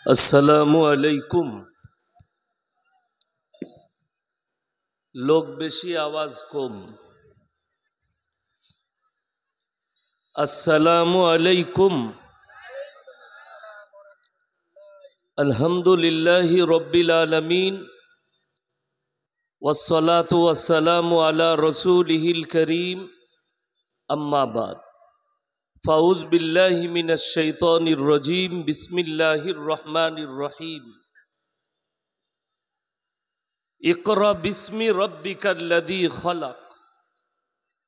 আসসালামু আলাইকুম। লোক বেশি আওয়াজ কম। আসসালামু আলাইকুম। আলহামদুলিল্লাহি রব্বিল আলামিন ওয়াসসালাতু ওয়াসসালামু আলা রাসূলিহিল কারীম আম্মা বাদ। ফাউযু বিল্লাহি মিনাশ শাইতানির রাজীম। বিসমিল্লাহির রহমানির রহিম। ইকরা বিসমি রাব্বিকাল্লাযী খালাক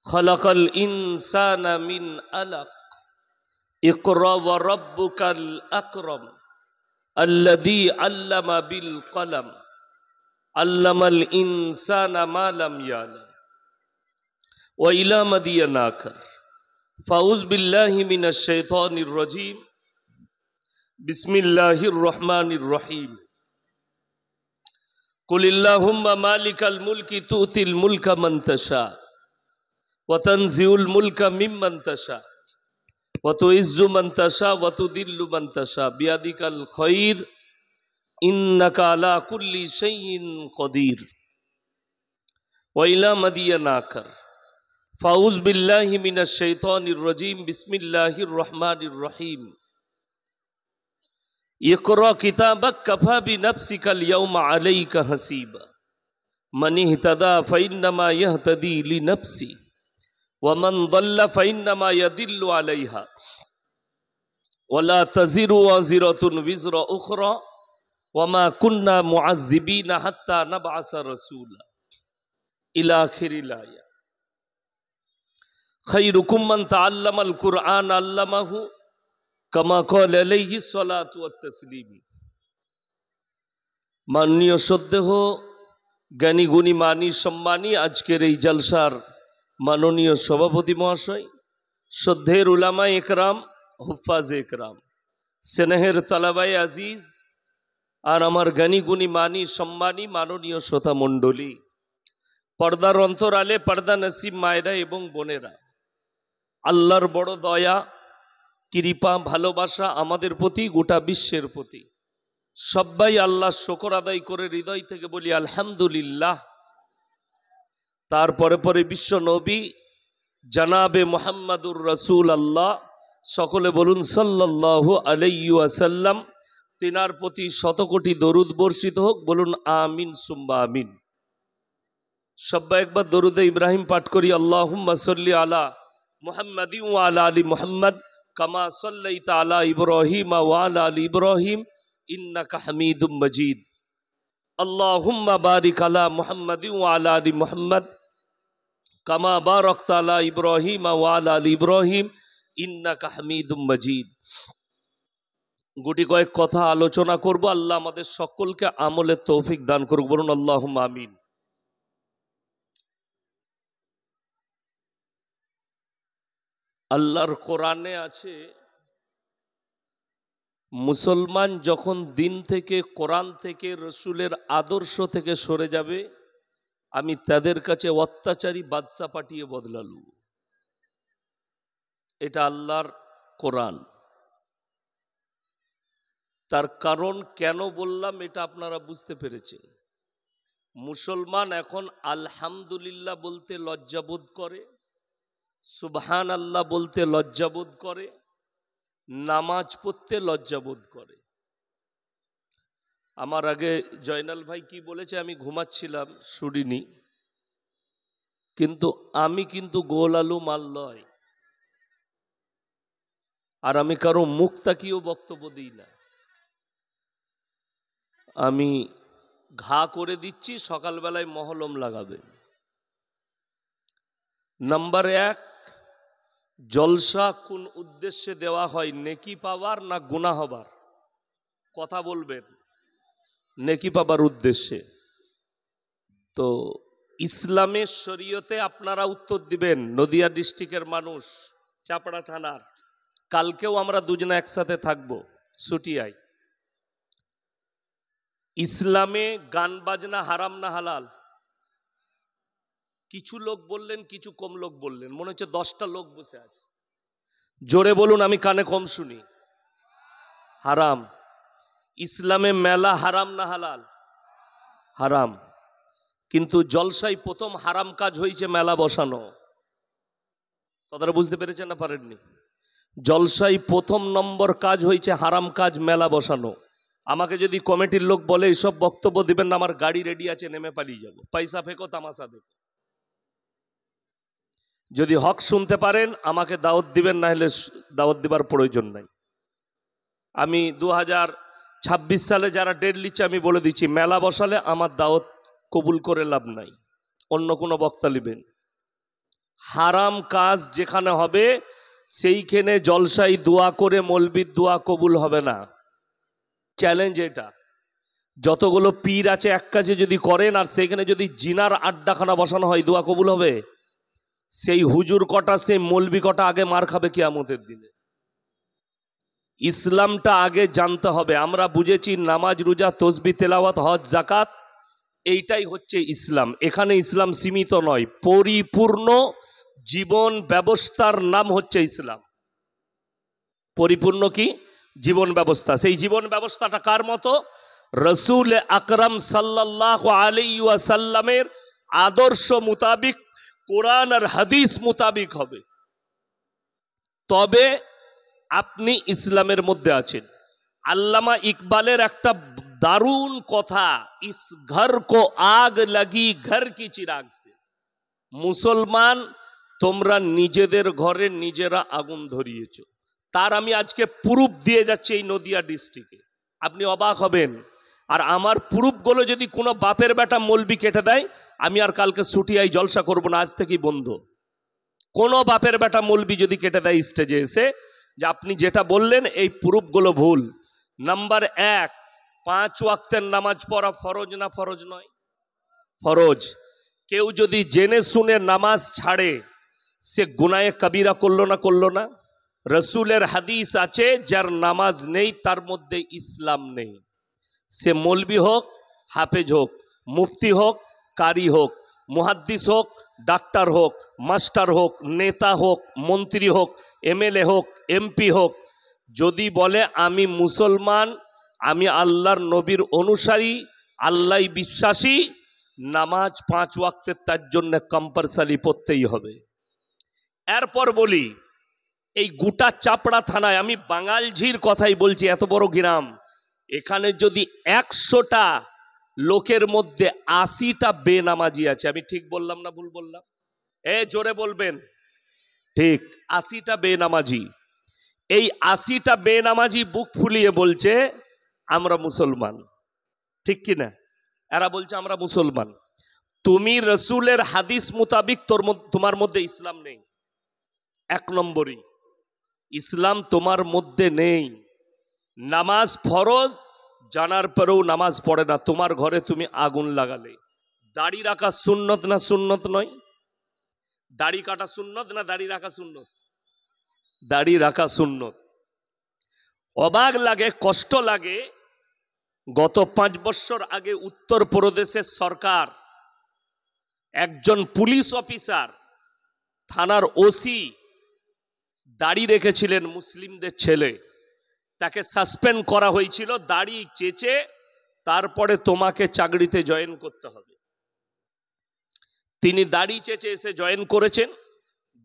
খালাকাল ইনসানা মিন আলাক ইকরা ওয়া রাব্বুকাল আকরাম আল্লাযী আল্লামা বিল কলম আল্লামাল ইনসানা মা লাম ইয়ালাম ওয়া ইলা মাদিয়ানা আখার। ফাউযু বিল্লাহি মিনাশ শাইতানির রাজীম। বিসমিল্লাহির রহমানির রহিম। কুলিল্লাহুম্মা মালিকাল মুলকি তুতিল মুলকা মান তাশা ওয়া তানজিউল মুলকা মিম্মান তাশা ওয়া তুইজ্জু মান তাশা ওয়া তুদিল্লু মান তাশা বিয়াদিকাল খায়র ইন্নাকা আলা কুল্লি শাইইন কদির। ওয়া ইলা মাদিয়ানা আখার। ফাউযু বিল্লাহি মিনাশ শাইতানির রাজীম। বিসমিল্লাহির রহমানির রহিম। ইকরা কিতাবাক কাফা বিনাফসিকাল ইয়াওমা আলাইকা হাসিবা মান ইহতাদা ফাইন্নামা ইয়াহতাদি লিনাফসি ওয়া মান দাল্লা ফাইন্নামা ইয়াদিল্লু আলাইহা ওয়া লা তাজিরু ওয়াজিরাতুন বিজরা উখরা ওয়া মা কুন্না মুআযযিবিনা হাত্তা নাবআসা রাসূলা ইলা আখিরিল আয়াত। খায়রুকুম মান তাআল্লামাল কুরআন আল্লামাহু কামা ক্বালা আলাইহিস সালাতু ওয়াত তাসলিম। মাননীয় শ্রদ্ধেয় জ্ঞানী গুণী মানী সম্মানী আজকের এই জলসার মাননীয় সভাপতি মহাশয়, শ্রদ্ধের উলামা একরাম, হুফাজ একরাম, স্নেহের তালাবায়ে আজিজ, আর আমার জ্ঞানী গুণী মানী সম্মানী মাননীয় শ্রোতা মণ্ডলী, পর্দার অন্তরালে পর্দা নসিব মায়েরা এবং বোনেরা, আল্লাহর বড় দয়া কৃপা ভালোবাসা আমাদের প্রতি, গোটা বিশ্বের প্রতি। সবাই আল্লাহ শুকর আদায় করে হৃদয় থেকে বলি আলহামদুলিল্লাহ। তারপরে পরে বিশ্ব নবী জানাবে মুহাম্মাদুর রাসূল আল্লাহ, সকলে বলুন সাল্লাল্লাহু আলাইহি ওয়াসাল্লাম। তিনার প্রতি শতকোটি দরুদ বর্ষিত হোক, বলুন আমিন সুম্মা আমিন। সবাই একবার দরুদে ইব্রাহিম পাঠ করি। আল্লাহুম্মা সাল্লি আলা মুহাম্মাদিন ওয়া আলা আলি মুহাম্মাদ কামা সাল্লাইতা আলা ইব্রাহিম ওয়া আলা আলি ইব্রাহিম ইন্নাকা হামিদুম মাজিদ। আল্লাহুম্মা বারিক আলা মুহাম্মাদিন ওয়া আলা আলি মুহাম্মাদ কামা বারাকতা আলা ইব্রাহিম ওয়া আলা আলি ইব্রাহিম ইন্নাকা হামিদুম মাজিদ। গুটি কয়েক কথা আলোচনা করব। আল্লাহ আমাদের সকলকে আমলের তৌফিক দান করুক, বলুন আল্লাহুম্মা আমিন। আল্লাহর কোরআনে আছে, মুসলমান যখন দিন থেকে, কোরআন থেকে, রসুলের আদর্শ থেকে সরে যাবে, আমি তাদের কাছে অত্যাচারী বাদশা পাঠিয়ে বদলালু। এটা আল্লাহর কোরআন। তার কারণ কেন বললাম এটা আপনারা বুঝতে পেরেছেন। মুসলমান এখন আলহামদুলিল্লাহ বলতে লজ্জাবোধ করে, সুবহান আল্লাহ বলতে লজ্জাবোধ করে, নামাজ পড়তে লজ্জাবোধ করে। আমার আগে জয়নাল ভাই কি বলেছে আমি ঘুমাচ্ছিলাম, শুনিনি, কিন্তু আমি কিন্তু গোল আলু মাল লয়, আর আমি কারো মুখ তাকিয়েও বক্তব্য দিই না। আমি ঘা করে দিচ্ছি, সকালবেলায় মহলম লাগাবে। নাম্বার এক, জলসা কোন উদ্দেশ্যে দেওয়া হয়, নেকি পাওয়ার না গুনাহ হবার? কথা বলবেন। নেকি পাবার উদ্দেশ্যে। তো ইসলামের শরীয়তে আপনারা উত্তর দিবেন। নদিয়া ডিস্ট্রিক্টের মানুষ, চাপড়া থানার, কালকেও আমরা দুজনে একসাথে থাকবো ছুটিয়ায়। ইসলামে গান বাজনা হারাম না হালাল? কিছু লোক বললেন, কিছু কম লোক বললেন, মনে হচ্ছে 10টা লোক বসে আছে। জোরে বলুন, আমি কানে কম শুনি। হারাম। ইসলামে মেলা হারাম না হালাল? হারাম। কিন্তু জলসায় প্রথম হারাম কাজ হয়েছে মেলা বসানো। কথাটা বুঝতে পেরেছেন না পারেননি? জলসায় প্রথম নম্বর কাজ হয়েছে হারাম কাজ, মেলা বসানো। আমাকে যদি কমিটির লোক বলে এইসব বক্তব্য দিবেন না, আমার গাড়ি রেডি আছে, নেমে পালিয়ে যাব। পয়সা ফেকো, তামাশা দেখো। যদি হক শুনতে পারেন আমাকে দাওয়াত দিবেন, না হলে দাওয়াত দিবার প্রয়োজন নাই। আমি 2026 সালে যারা ডেট লিচ্ছে আমি বলে দিচ্ছি, মেলা বসালে আমার দাওয়াত কবুল করে লাভ নাই, অন্য কোনো বক্তা লিবেন। হারাম কাজ যেখানে হবে সেইখানে জলসাই দোয়া করে মলবির দোয়া কবুল হবে না। চ্যালেঞ্জ এটা। যতগুলো পীর আছে এক কাজে যদি করেন আর সেখানে যদি জিনার আড্ডাখানা বসানো হয়, দোয়া কবুল হবে? সেই হুজুর কটা, সেই মলবি কটা আগে মার খাবে কিয়ামতের দিনে। ইসলামটা আগে জানতে হবে। আমরা বুঝেছি নামাজ, রোজা, তসবিহ, তেলাওয়াত, হজ, যাকাত, এইটাই হচ্ছে ইসলাম। এখানে ইসলাম সীমিত নয়, পরিপূর্ণ জীবন ব্যবস্থার নাম হচ্ছে ইসলাম। পরিপূর্ণ কি জীবন ব্যবস্থা? সেই জীবন ব্যবস্থাটা কার মতো? রসুল আকরাম সাল্লাল্লাহু আলাইহি ওয়াসাল্লামের আদর্শ মোতাবিক, কোরআন আর হাদিস মোতাবিক হবে, তবে আপনি ইসলামের মধ্যে আছেন। আল্লামা ইকবালের একটা দারুণ কথা, ইস ঘর কো আগ লাগি ঘর কি চিরাগ সে। মুসলমান, তোমরা নিজেদের ঘরে নিজেরা আগুন ধরিয়েছ। তার আমি আজকে প্রুফ দিয়ে যাচ্ছি এই নদিয়া ডিস্ট্রিক্টে, আপনি অবাক হবেন। আর আমার প্রুফগুলো যদি কোনো বাপের বেটা মলবি কেটে দেয়, আমি আর কালকে ছুটিয়াই জলসা করব না, আজ থেকেই বন্ধ। কোনো বাপের বেটা মলবি যদি কেটে দেয় স্টেজে এসে যে আপনি যেটা বললেন এই প্রুফগুলো ভুল। নাম্বার 1, 5 ওয়াক্তের নামাজ পড়া ফরজ না ফরজ নয়? ফরজ। কেউ যদি জেনে শুনে নামাজ ছাড়ে, সে গুনায়ে কবিরা করলো না করলো না? রসুলের হাদিস আছে, যার নামাজ নেই তার মধ্যে ইসলাম নেই। সে মৌলবি হোক, হাফেজ হোক, মুফতি হোক, কারি হোক, মুহাদ্দিস হোক, ডাক্তার হোক, মাস্টার হোক, নেতা হোক, মন্ত্রী হোক, এমএলএ হোক, এমপি হোক, যদি বলে আমি মুসলমান, আমি আল্লাহর নবীর অনুসারী, আল্লাহ বিশ্বাসী, নামাজ 5 ওয়াক্তের তার জন্য কম্পালসারি পড়তেই হবে। এরপর বলি, এই গোটা চাপড়া থানায়, আমি বাঙালঝির কথাই বলছি, এত বড় গ্রাম, এখানে যদি 100টা লোকের মধ্যে 80টা বেনামাজি আছে, আমি ঠিক বললাম না ভুল বললাম? জোরে বলবেন। ঠিক, 80টা বেনামাজি। এই 80টা বেনামাজি বুক ফুলিয়ে বলছে আমরা মুসলমান, ঠিক কিনা? এরা বলছে আমরা মুসলমান। তুমি রসুলের হাদিস মোতাবিক তোমার মধ্যে ইসলাম নেই। 1 নম্বরই ইসলাম তোমার মধ্যে নেই। নামাজ ফরজ জানার পরেও নামাজ পড়ে না, তোমার ঘরে তুমি আগুন লাগালে। দাড়ি রাখা সুন্নত না সুন্নত নয়? দাড়ি কাটা সুন্নত না দাড়ি রাখা সুন্নত? দাড়ি রাখা সুন্নত। অবাক লাগে, কষ্ট লাগে, গত 5 বছর আগে উত্তরপ্রদেশের সরকার একজন পুলিশ অফিসার, থানার ওসি দাড়ি রেখেছিলেন, মুসলিমদের ছেলে, তাকে সাসপেন্ড করা হয়েছিল দাড়ি চেঁচে, তারপরে তোমাকে চাকরিতে জয়েন করতে হবে। তিনি দাড়ি চেঁচে এসে জয়েন করেছেন।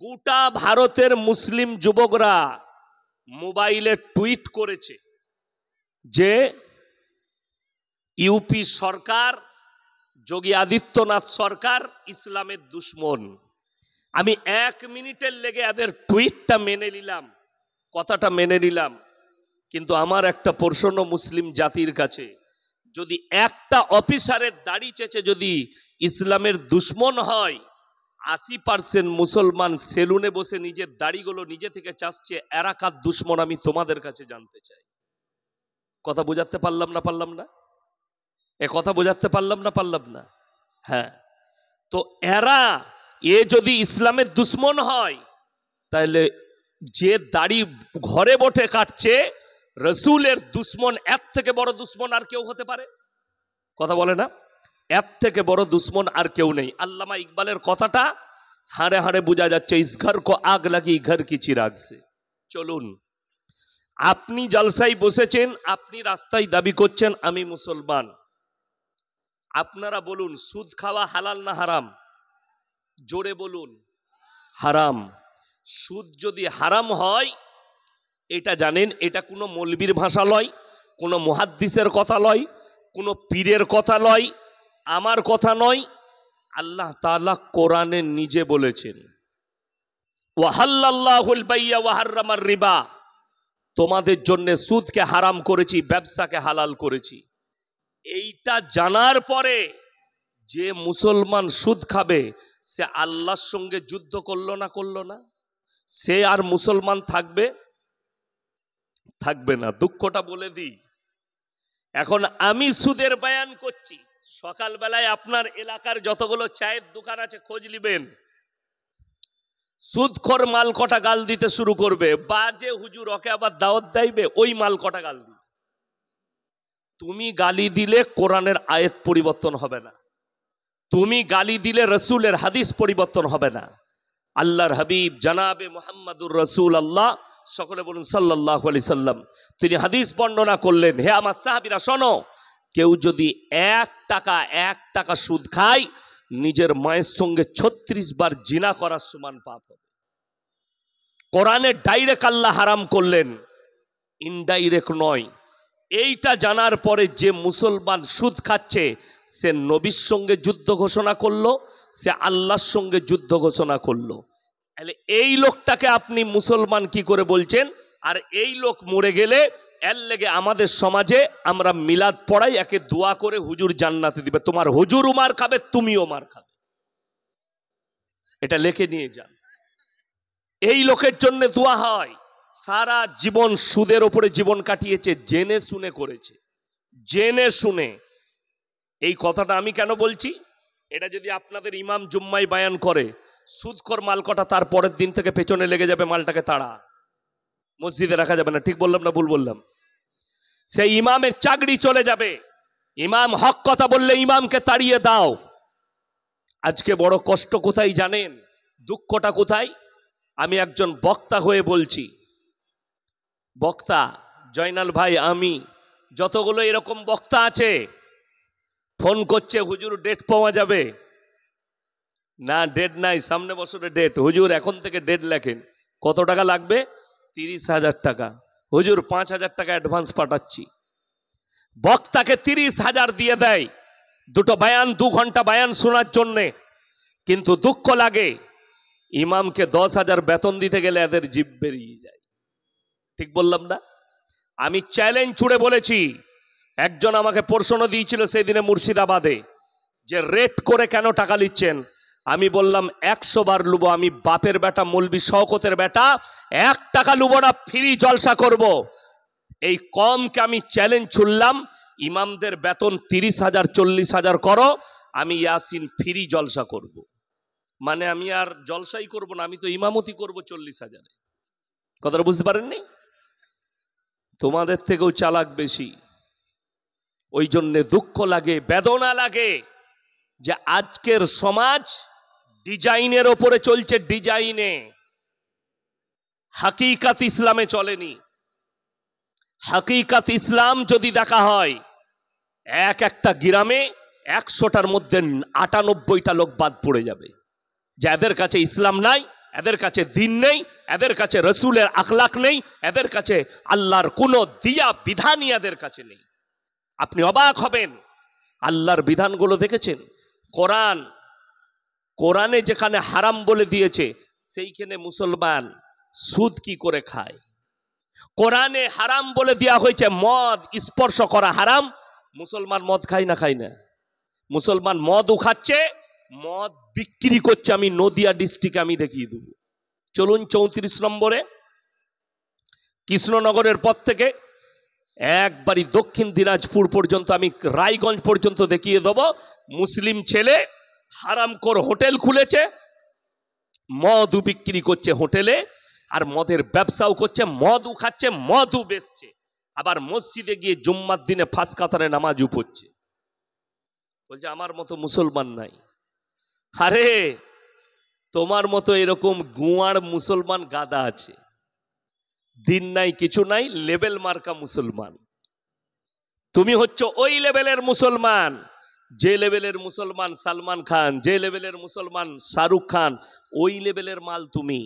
গোটা ভারতের মুসলিম যুবকরা মোবাইলে টুইট করেছে যে ইউপি সরকার, যোগী আদিত্যনাথ সরকার ইসলামের দুশ্মন। আমি 1 মিনিটের লেগে এদের টুইটটা মেনে নিলাম, কথাটা মেনে নিলাম। কিন্তু আমার একটা প্রশ্ন মুসলিম জাতির কাছে, যদি একটা অফিসারের দাড়ি চেঁচে যদি ইসলামের দুশ্মন হয়, 80% মুসলমান সেলুনে বসে নিজের দাড়িগুলো নিজে থেকে চাচ্ছে, এরা কার দুশ্মন আমি তোমাদের কাছে জানতে চাই। কথা বোঝাতে পারলাম না পারলাম না? কথা বোঝাতে পারলাম না পারলাম না? হ্যাঁ। তো এরা যদি ইসলামের দুশ্মন হয়, তাহলে যে দাড়ি ঘরে বসে কাটছে রসুলের দুশ্মন, এর থেকে বড় দুশ্মন আর কেউ হতে পারে? কথা বলে না? এর থেকে বড় দুশ্মন আর কেউ নেই। আল্লামা ইকবালের কথাটা হাড়ে হাড়ে বোঝা যাচ্ছে, ইস ঘর কো আগ লাগি ঘর কি চিরাগ সে। চলুন আপনি জলসায় বসেছেন, আপনি রাস্তায় দাবি করছেন আমি মুসলমান। আপনারা বলুন সুদ খাওয়া হালাল না হারাম? জোরে বলুন। হারাম। সুদ যদি হারাম হয় এটা জানেন, এটা কোনো মৌলবীর ভাষা লয়, কোনো মুহাদ্দিসের কথা লয়, কোনো পীরের কথা লয়, আমার কথা নয়, আল্লাহ তাআলা কোরআনে নিজে বলেছেন ওয়াহাল্লাল্লাহুল বাইয়া ওয়া হাররামার রিবা, তোমাদের জন্য সুদকে হারাম করেছি, ব্যবসাকে হালাল করেছি। এইটা জানার পরে যে মুসলমান সুদ খাবে সে আল্লাহর সঙ্গে যুদ্ধ করলো না? করলো না? সে আর মুসলমান থাকবে? থাকবে না। দুঃখটা বলে দিই, এখন আমি সুদের বয়ান করছি, সকালবেলায় আপনার এলাকার যতগুলো চায়ের দোকান আছে খোঁজ নিবেন, সুদখোর মাল কটা গাল দিতে শুরু করবে, বাজে হুজুর ওকে আবার দাওয়াত দেবে, ওই মাল কটা গাল দিবে। তুমি গালি দিলে কোরআনের আয়াত পরিবর্তন হবে না, তুমি গালি দিলে রসুলের হাদিস পরিবর্তন হবে না। আল্লাহর হাবিব জানাবে মুহাম্মাদুর রাসূলুল্লাহ, সকলে বলুন সাল্লাল্লাহু আলাইহি সাল্লাম, তিনি হাদিস বর্ণনা করলেন, হে আমার সাহাবীরা শোনো, কেউ যদি এক টাকা সুদ খায় নিজের মায়ের সঙ্গে 36 বার জিনা করার সমান পাপ হবে। কোরআনে ডাইরেক্ট আল্লাহ হারাম করলেন, ইনডাইরেক্ট নয়। এইটা জানার পরে যে মুসলমান সুদ খাচ্ছে সে নবীর সঙ্গে যুদ্ধ ঘোষণা করলো, সে আল্লাহর সঙ্গে যুদ্ধ ঘোষণা করলো। তাহলে এই লোকটাকে আপনি মুসলমান কি করে বলছেন? আর এই লোক মরে গেলে এর লেগে আমাদের সমাজে আমরা মিলাদ পড়াই, একে দোয়া করে হুজুর জান্নাতে দিবে। তোমার হুজুরও মার খাবে, তুমিও মার খাবে। এটা লিখে নিয়ে যান। এই লোকের জন্য দোয়া হয়। সারা জীবন সুদের ওপরে জীবন কাটিয়েছে, জেনে শুনে করেছে, জেনে শুনে। এই কথাটা আমি কেন বলছি? এটা যদি আপনাদের ইমাম জুম্মাই বায়ান করে, সুদখোর মাল কটা তার পরের দিন থেকে পেছনে লেগে যাবে, মালটাকে তাড়া, মসজিদে রাখা যাবে না। ঠিক বললাম না ভুল বললাম? সেই ইমামের চাকরি চলে যাবে। ইমাম হক কথা বললে ইমামকে তাড়িয়ে দাও। আজকে বড় কষ্ট কোথায় জানেন? দুঃখটা কোথায়? আমি একজন বক্তা হয়ে বলছি, বক্তা জয়নাল ভাই, আমি যতগুলো এরকম বক্তা আছে ফোন করছে, হুজুর ডেট পাওয়া যাবে না? ডেট নাই, সামনে বছরে ডেট। হুজুর এখন থেকে ডেট লেখেন, কত টাকা লাগবে? 30,000 টাকা। হুজুর 5,000 টাকা অ্যাডভান্স পাঠাচ্ছি। বক্তাকে 30,000 দিয়ে দেয় দুটো বায়ান, 2 ঘন্টা বায়ান শোনার জন্যে। কিন্তু দুঃখ লাগে, ইমামকে 10,000 বেতন দিতে গেলে এদের জিভ বেরিয়ে যায়। ঠিক বললাম না? আমি চ্যালেঞ্জ ছুড়ে বলেছি, একজন আমাকে প্রশ্ন দিয়েছিল সেদিনে মুর্শিদাবাদে, যে রেট করে কেন টাকা নিচ্ছেন? আমি বললাম 100 বার লুবো, আমি বাপের বেটা মৌলবি শওকতের বেটা, 1 টাকা লুবো না, ফ্রি জলসা করব। এই কমকে আমি চ্যালেঞ্জ ছুড়লাম, ইমামদের বেতন 30,000 40,000 করো, আমি ইয়াসিন ফ্রি জলসা করব। মানে আমি আর জলসাই করব না, আমি তো ইমামতি করব 40,000। কথাটা বুঝতে পারেননি? তোমাদের থেকেও চালাক বেশি। ওই জন্যে দুঃখ লাগে, বেদনা লাগে যে আজকের সমাজ ডিজাইনের ওপরে চলছে, ডিজাইনে। হাকিকাত ইসলামে চলেনি। হাকিকাত ইসলাম যদি দেখা হয়, একটা গ্রামে 100টার মধ্যে 98টা লোক বাদ পড়ে যাবে, যে এদের কাছে ইসলাম নাই, এদের কাছে দিন নেই, এদের কাছে রসুলের আখলাক নেই, এদের কাছে আল্লাহর কোনো দিয়া বিধানই এদের কাছে নেই। আপনি অবাক হবেন। আল্লাহর বিধানগুলো দেখেছেন? কোরআনে যেখানে হারাম বলে দিয়েছে সেইখানে মুসলমান সুদ কি করে খায়? কোরআনে হারাম বলে দেওয়া হয়েছে মদ স্পর্শ করা হারাম, মুসলমান মদ খায় না? খায় না। মুসলমান মদও খাচ্ছে, মদ বিক্রি করছে। আমি নদিয়া ডিস্ট্রিক্টে আমি দেখিয়ে দেবো। চলুন 34 নম্বরে, কৃষ্ণনগরের পর থেকে একবারই দক্ষিণ দিনাজপুর পর্যন্ত, আমি রায়গঞ্জ পর্যন্ত দেখিয়ে দেবো। মুসলিম ছেলে হারামখোর হোটেল খুলেছে, মদও বিক্রি করছে হোটেলে, আর মদের ব্যবসাও করছে, মদও খাচ্ছে, মদও বেচছে, আবার মসজিদে গিয়ে জুম্মার দিনে ফাঁস কাতারে নামাজও পড়ছে। বলছে আমার মতো মুসলমান নাই। আরে তোমার মতো এরকম গুয়ার মুসলমান গাদা আছে। দিন নাই কিছু নাই, লেবেল মার্কা মুসলমান। তুমি হচ্ছে ওই লেভেলের মুসলমান, যে লেভেলের মুসলমান সালমান খান, যে লেভেলের মুসলমান শাহরুখ খান, ওই লেভেলের মাল তুমি।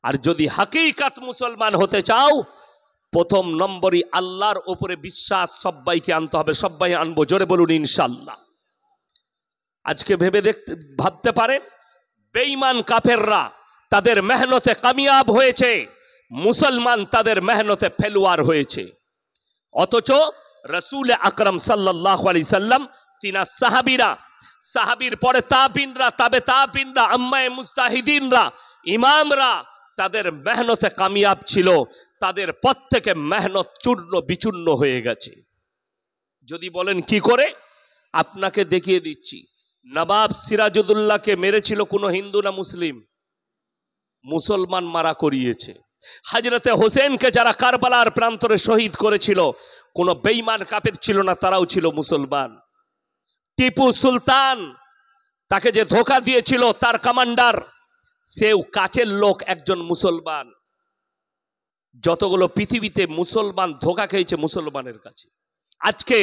আর যদি হাকিকাত মুসলমান হতে চাও, প্রথম নম্বরই আল্লাহর ওপরে বিশ্বাস সবাইকে আনতে হবে। সবাই আনবো, জোরে বলুন ইনশাআল্লাহ। আজকে ভাবতে পারেন বেঈমান কাফেররা তাদের মেহনতে কামিয়াব হয়েছে, মুসলমান তাদের মেহনতে ফেলুয়ার হয়েছে। অথচ রসুল আকরাম সাল্লাল্লাহু আলাইহি সাল্লাম, তিনার সাহাবীরা, সাহাবীর পরে তাবিনরা, তাবে তাবিনরা, আম্মায়ে মুজতাহিদিনরা, ইমামরা তাদের মেহনতে কামিয়াব ছিল। তাদের পথ থেকে মেহনত চূর্ণ বিচূর্ণ হয়ে গেছে। যদি বলেন কি করে, আপনাকে দেখিয়ে দিচ্ছি। নবাব সিরাজউদ্দৌলাকে মেরেছিল কোনো হিন্দু না মুসলিম? মুসলমান মারা করিয়েছে। হযরতে হোসেনকে যারা কারবালার প্রান্তরে শহীদ করেছিল, কোনো বেঈমান কাফের ছিল না, তারাও ছিল মুসলমান। টিপু সুলতান, তাকে যে ধোঁকা দিয়েছিল তার কমান্ডার, সেও কাছের লোক, একজন মুসলমান। যতগুলো পৃথিবীতে মুসলমান ধোঁকা খেয়েছে মুসলমানের কাছে। আজকে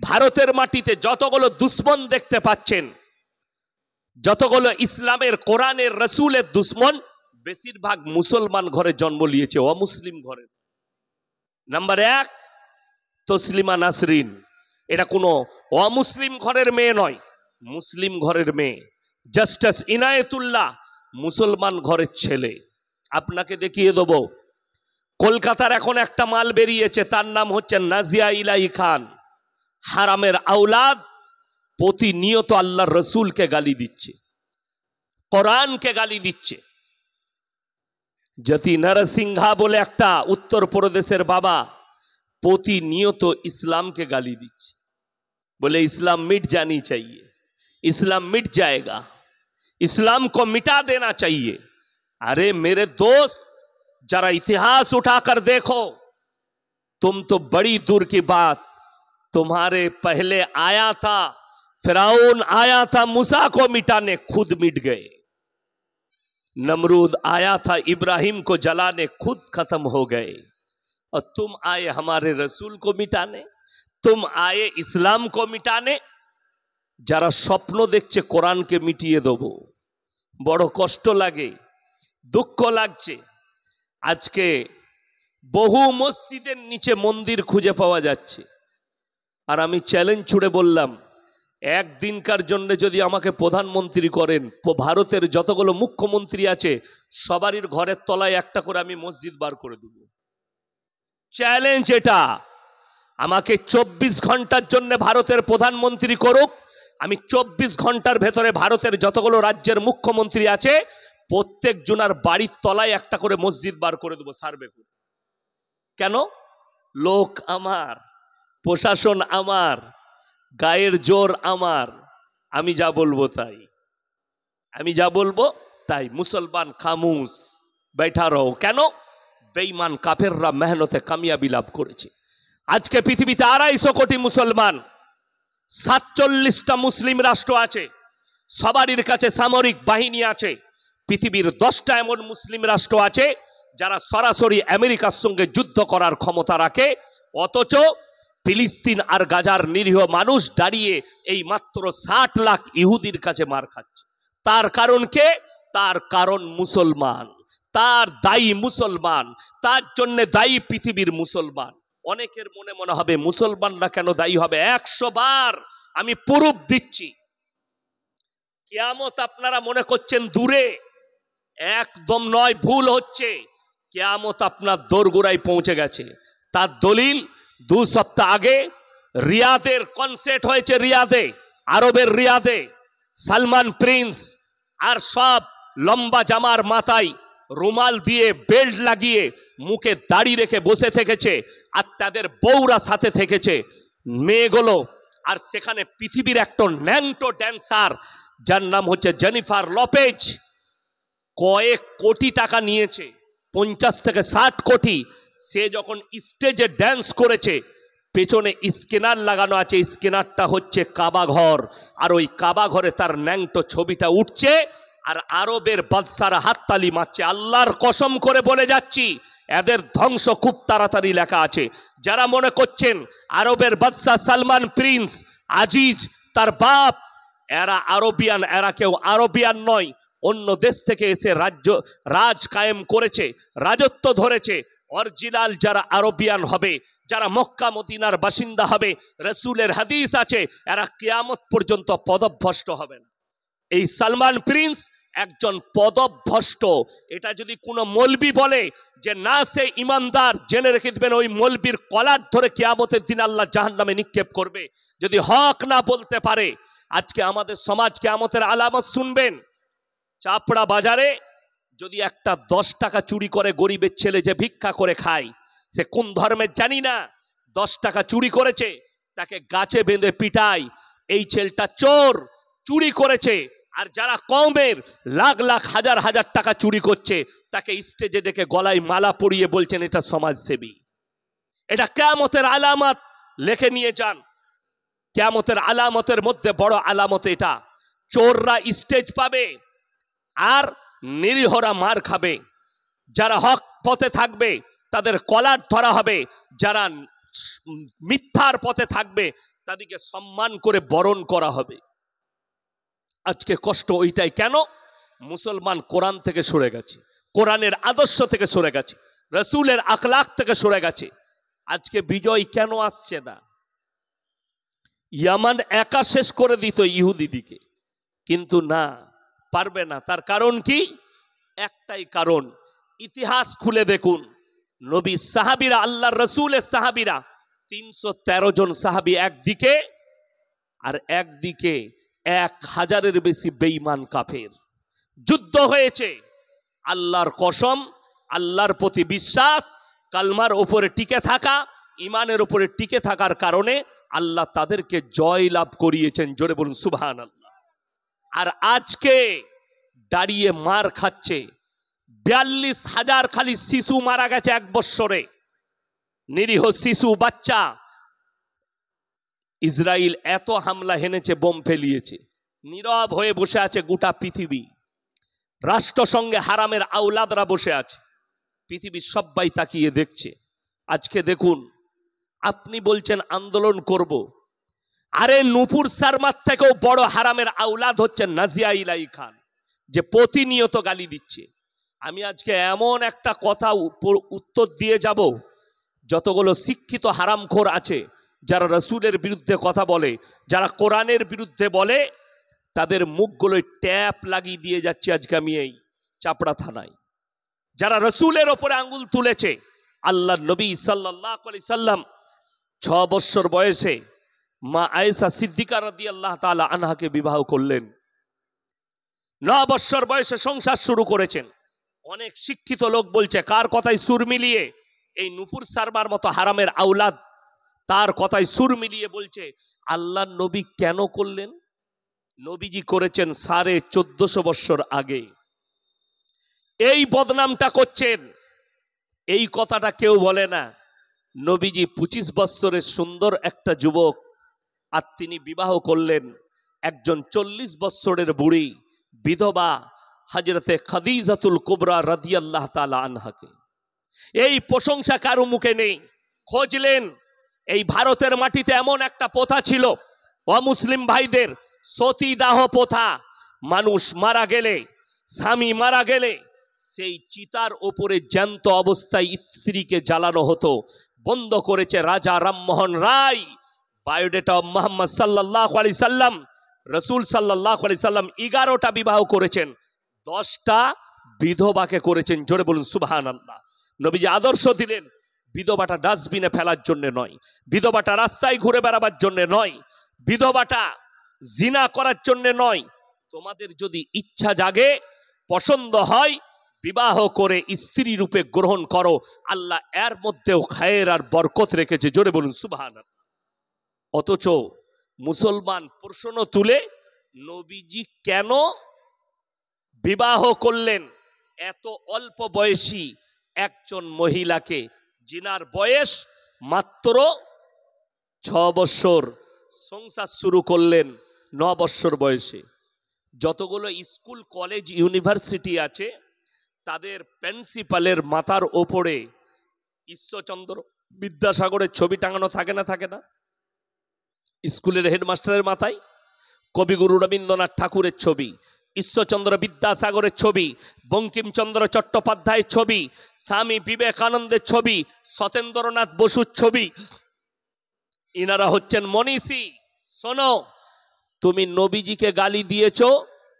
ভারতের মাটিতে যতগুলো দুশ্মন দেখতে পাচ্ছেন, যতগুলো ইসলামের, কোরআনের, রসুলের দুশ্মন, বেশিরভাগ মুসলমান ঘরে জন্ম নিয়েছে, অমুসলিম ঘরে। নাম্বার 1 তসলিমা নাসরিন, এটা কোনো অমুসলিম ঘরের মেয়ে নয়, মুসলিম ঘরের মেয়ে। জাস্টিস ইনায়েতুল্লাহ মুসলমান ঘরের ছেলে। আপনাকে দেখিয়ে দেবো, কলকাতার এখন একটা মাল বেরিয়েছে, তার নাম হচ্ছে নাজিয়া ইলাহি খান। হারামের আওলাদ, প্রতিনিয়ত আল্লাহর রসুলকে গালি দিচ্ছে, কোরআনকে গালি দিচ্ছে। জ্যোতি নরসিংহা বলে একটা উত্তরপ্রদেশের বাবা, প্রতিনিয়ত ইসলামকে গালি দিচ্ছে, बोले इस्लाम मिट जानी चाहिए, इस्लाम मिट जाएगा, इस्लाम को मिटा देना चाहिए। अरे मेरे दोस्त, जरा इतिहास उठाकर देखो, तुम तो बड़ी दूर की बात, तुम्हारे पहले आया था फिरौन, आया था मूसा को मिटाने, खुद मिट गए। नमरूद आया था इब्राहिम को जलाने, खुद खत्म हो गए। और तुम आए हमारे रसूल को मिटाने, तुम आए इस्लाम को मिटाने। যারা স্বপ্ন দেখছে কোরআনকে মিটিয়ে দেব, বড় কষ্ট লাগে, দুঃখ লাগছে। আজকে বহু মসজিদের নিচে মন্দির খুঁজে পাওয়া যাচ্ছে। আর আমি চ্যালেঞ্জ ছুড়ে বললাম, একদিনকার জন্য যদি আমাকে প্রধানমন্ত্রী করেন, ভারতের যতগুলো মুখ্যমন্ত্রী আছে সবারই ঘরের তলায় একটা করে আমি মসজিদ বার করে দেব। চ্যালেঞ্জ এটা। আমাকে 24 ঘন্টার জন্য ভারতের প্রধানমন্ত্রী করুক, আমি 24 ঘন্টার ভেতরে ভারতের যতগুলো রাজ্যের মুখ্যমন্ত্রী আছে প্রত্যেক জনার বাড়ির তলায় একটা করে মসজিদ বার করে দেবো, সার্ভে করে। কেন? লোক আমার, প্রশাসন আমার, গায়ের জোর আমার, আমি যা বলবো তাই, আমি যা বলবো তাই। মুসলমান খামুশ बैठा रहो। কেন? বেঈমান কাফেররা মেহনতে কামিয়াবি লাভ করেছে। আজকে পৃথিবীতে 250 কোটি মুসলমান, 47টা মুসলিম রাষ্ট্র আছে, সবারই কাছে সামরিক বাহিনী আছে। পৃথিবীর 10টা এমন মুসলিম রাষ্ট্র আছে যারা সরাসরি আমেরিকার সঙ্গে যুদ্ধ করার ক্ষমতা রাখে। অথচ ফিলিস্তিন আর গাজার নিরীহ মানুষ দাঁড়িয়ে এই মাত্র 60 লাখ ইহুদির কাছে মার খাচ্ছে। তার কারণ কে? তার কারণ মুসলমান, তার দায়ী মুসলমান, তার জন্য দায়ী পৃথিবীর মুসলমান। অনেকের মনে মনে হবে মুসলমানরা কেন দায়ী হবে? 100 বার আমি প্রুফ দিচ্ছি। কিয়ামত আপনারা মনে করছেন দূরে, একদম নয়, ভুল হচ্ছে। কিয়ামত আপনার দোরগোড়ায় পৌঁছে গেছে। তার দলিল, 2 সপ্তাহ আগে রিয়াদের কনসার্ট হয়েছে, রিয়াদে, আরবের রিয়াদে। সালমান প্রিন্স আর সব লম্বা জামার মাথায় রুমাল দিয়ে বেল্ট লাগিয়ে মুখে দাড়ি রেখে বসে থেকেছে, আর তাদের বউরা সাথে থেকেছে, মেয়েগুলো। আর সেখানে পৃথিবীর একটা ন্যাংটো ড্যান্সার যার নাম হচ্ছে জেনিফার লোপেজ, কয়েক কোটি টাকা নিয়েছে, 50 থেকে 60 কোটি। সে যখন স্টেজে ড্যান্স করেছে, পেছনে স্ক্যানার লাগানো আছে, স্ক্যানারটা হচ্ছে কাবা ঘর, আর ওই কাবা ঘরে তার ন্যাংটো ছবিটা উঠছে। আর আরবের বাদশারা হাততালি মারছে। আল্লাহর কসম করে বলে যাচ্ছি, এদের ধ্বংস খুব তাড়াতাড়ি লেখা আছে। যারা মনে করছেন আরবের বাদশা সালমান প্রিন্স আজিজ তার বাপ এরা আরবিয়ান, এরা কেউ আরবিয়ান নয়, অন্য দেশ থেকে এসে রাজ কায়েম করেছে, রাজত্ব ধরেছে। অরিজিনাল যারা আরবিয়ান হবে, যারা মক্কা মদিনার বাসিন্দা হবে, রাসূলের হাদিস আছে, এরা কিয়ামত পর্যন্ত পদভ্রষ্ট হবে না। এই সালমান প্রিন্স একজন পদভ্রষ্ট। এটা যদি কোনো মৌলবি বলে যে না সে ইমানদার, জেনে রেখে দিবেন ওই মৌলবির কলার ধরে কিয়ামতের দিন আল্লাহ জাহান্নামে নিক্ষেপ করবে। যদি হক না বলতে পারে, আজকে আমাদের সমাজ কিয়ামতের আলামত শুনবেন। চাপড়া বাজারে যদি একটা 10 টাকা চুরি করে গরিবের ছেলে যে ভিক্ষা করে খায়, সে কোন ধর্মের জানি না, 10 টাকা চুরি করেছে, তাকে গাছে বেঁধে পিটায়, এই ছেলেটা চোর, চুরি করেছে। আর যারা কওমের লাখ লাখ হাজার হাজার টাকা চুরি করছে, তাকে স্টেজে ডেকে গলায় মালা পরিয়ে বলছেন এটা সমাজসেবী। এটা কিয়ামতের আলামত, লিখে নিয়ে যান। কিয়ামতের আলামতের মধ্যে বড় আলামত এটা। চোররা স্টেজ পাবে আর নিরীহরা মার খাবে। যারা হক পথে থাকবে তাদের কলার ধরা হবে, যারা মিথ্যার পথে থাকবে তাদেরকে সম্মান করে বরণ করা হবে। আজকে কষ্ট ওইটাই। কেন? মুসলমান কোরআন থেকে সরে গেছে, কোরআনের আদর্শ থেকে সরে গেছে, রাসূলের আখলাক থেকে সরে গেছে। আজকে বিজয় কেন আসছে না? ইয়ামান একা শেষ করে দিত ইহুদিদিকে, কিন্তু না, পারবে না। তার কারণ কি? একটাই কারণ, ইতিহাস খুলে দেখুন। নবী সাহাবীরা, আল্লাহর রাসূলের সাহাবীরা 313 জন সাহাবী একদিকে, আর একদিকে 1000-এর বেশি বেঈমান কাফের। যুদ্ধ হয়েছে। আল্লাহর কসম, আল্লাহর প্রতি বিশ্বাস, কালমার উপরে টিকে থাকা, ইমানের উপরে টিকে থাকার কারণে আল্লাহ তাদেরকে জয় লাভ করিয়েছেন। জোরে বলুন সুবহানাল্লাহ। আর আজকে দাঁড়িয়ে মার খাচ্ছে। 42,000 খালি শিশু মারা গেছে 1 বৎসরে, নিরীহ শিশু বাচ্চা। ইসরায়েল এত হামলা হেনেছে, বোম ফেলিয়েছে, নীরব হয়ে বসে আছে গোটা পৃথিবী। রাষ্ট্রসংঘে হারামের আওলাদরা বসে আছে, পৃথিবীর সবাই তাকিয়ে দেখছে। আজকে দেখুন, আপনি বলছেন আন্দোলন করব, আরে নূপুর শর্মার থেকেও বড় হারামের আওলাদ হচ্ছে নাজিয়া ইলাই খান, যে প্রতিনিয়ত গালি দিচ্ছে। আমি আজকে এমন একটা কথা উত্তর দিয়ে যাব, যতগুলো শিক্ষিত হারামখোর আছে যারা রাসূলের বিরুদ্ধে কথা বলে, যারা কোরআনের বিরুদ্ধে বলে, তাদের মুখগুলোয় ট্যাপ লাগিয়ে দিয়ে যাচ্ছে আজকে আমি এই চাপড়া থানায়। যারা রাসূলের ওপরে আঙ্গুল তুলেছে, আল্লাহ নবী সাল্লাল্লাহু আলাইহি সাল্লাম 6 বছর বয়সে মা আয়েশা সিদ্দিকা রাদিয়াল্লাহু তাআলা আনহাকে বিবাহ করলেন। 9 বছর বয়সে সংসার শুরু করেছেন। অনেক শিক্ষিত লোক বলছে, কার কথায় সুর মিলিয়ে? এই নূপুর শর্মার মতো হারামের আওলাদ তার কথায় সুর মিলিয়ে বলছে আল্লাহ নবী কেন করলেন? নবীজি করেছেন 1450 বছর আগে। এই বদনামটা করছেন, এই কথাটা কেউ বলে না। নবীজি 25 বছরের সুন্দর একটা যুবক, আর তিনি বিবাহ করলেন একজন 40 বছরের বুড়ি বিধবা হযরতে খাদিজাতুল কুবরা রাদিয়াল্লাহু তাআলা আনহাকে। এই প্রশংসা কারো মুখে নেই। খোঁজলেন, এই ভারতের মাটিতে এমন একটা প্রথা ছিল, অমুসলিম ভাইদের সতীদাহ প্রথা। মানুষ মারা গেলে, স্বামী মারা গেলে সেই চিতার ওপরে জ্যান্ত অবস্থায় স্ত্রীকে জ্বালানো হতো। বন্ধ করেছে রাজা রামমোহন রায়। বায়োডেটা অফ মুহাম্মদ সাল্লাল্লাহু আলাইহি সাল্লাম, রাসূল সাল্লাল্লাহু আলাইহি সাল্লাম 11টা বিবাহ করেছেন, 10টা বিধবাকে করেছেন। জোরে বলুন সুবহানাল্লাহ। নবীজি আদর্শ দিলেন, বিধবাটা ডাস্টবিনে ফেলার জন্য নয়, বিধবাটা রাস্তায় ঘুরে বেড়াবার জন্য নয়, বিধবাটা জিনা করার জন্য নয়। তোমাদের যদি ইচ্ছা জাগে, পছন্দ হয়, বিবাহ করে স্ত্রী রূপে গ্রহণ করো। আল্লাহ এর মধ্যেও খায়ের আর বরকত রেখেছে। জোরে বলুন সুবহানাল্লাহ। অথচ মুসলমান প্রশ্ন তুলে, নবীজি কেন বিবাহ করলেন এত অল্প বয়সী একজন মহিলাকে, জিনার বয়স মাত্র 6 বছর, সংসার শুরু করলেন 9 বছর বয়সে। যতগুলো স্কুল কলেজ ইউনিভার্সিটি আছে তাদের প্রিন্সিপালের মাথার ওপরে ঈশ্বরচন্দ্র বিদ্যাসাগরের ছবি টাঙানো থাকে না থাকে না? স্কুলের হেডমাস্টারের মাথায় কবিগুরু রবীন্দ্রনাথ ঠাকুরের ছবি, ঈশ্বরচন্দ্র বিদ্যাসাগরের ছবি, বঙ্কিমচন্দ্র চট্টোপাধ্যায়ের ছবি, স্বামী বিবেকানন্দের ছবি, সত্যেন্দ্রনাথ বসুর ছবি। ইনারা হচ্ছেন মনীষী। শোনো, তুমি নবীজিকে গালি দিয়েছ।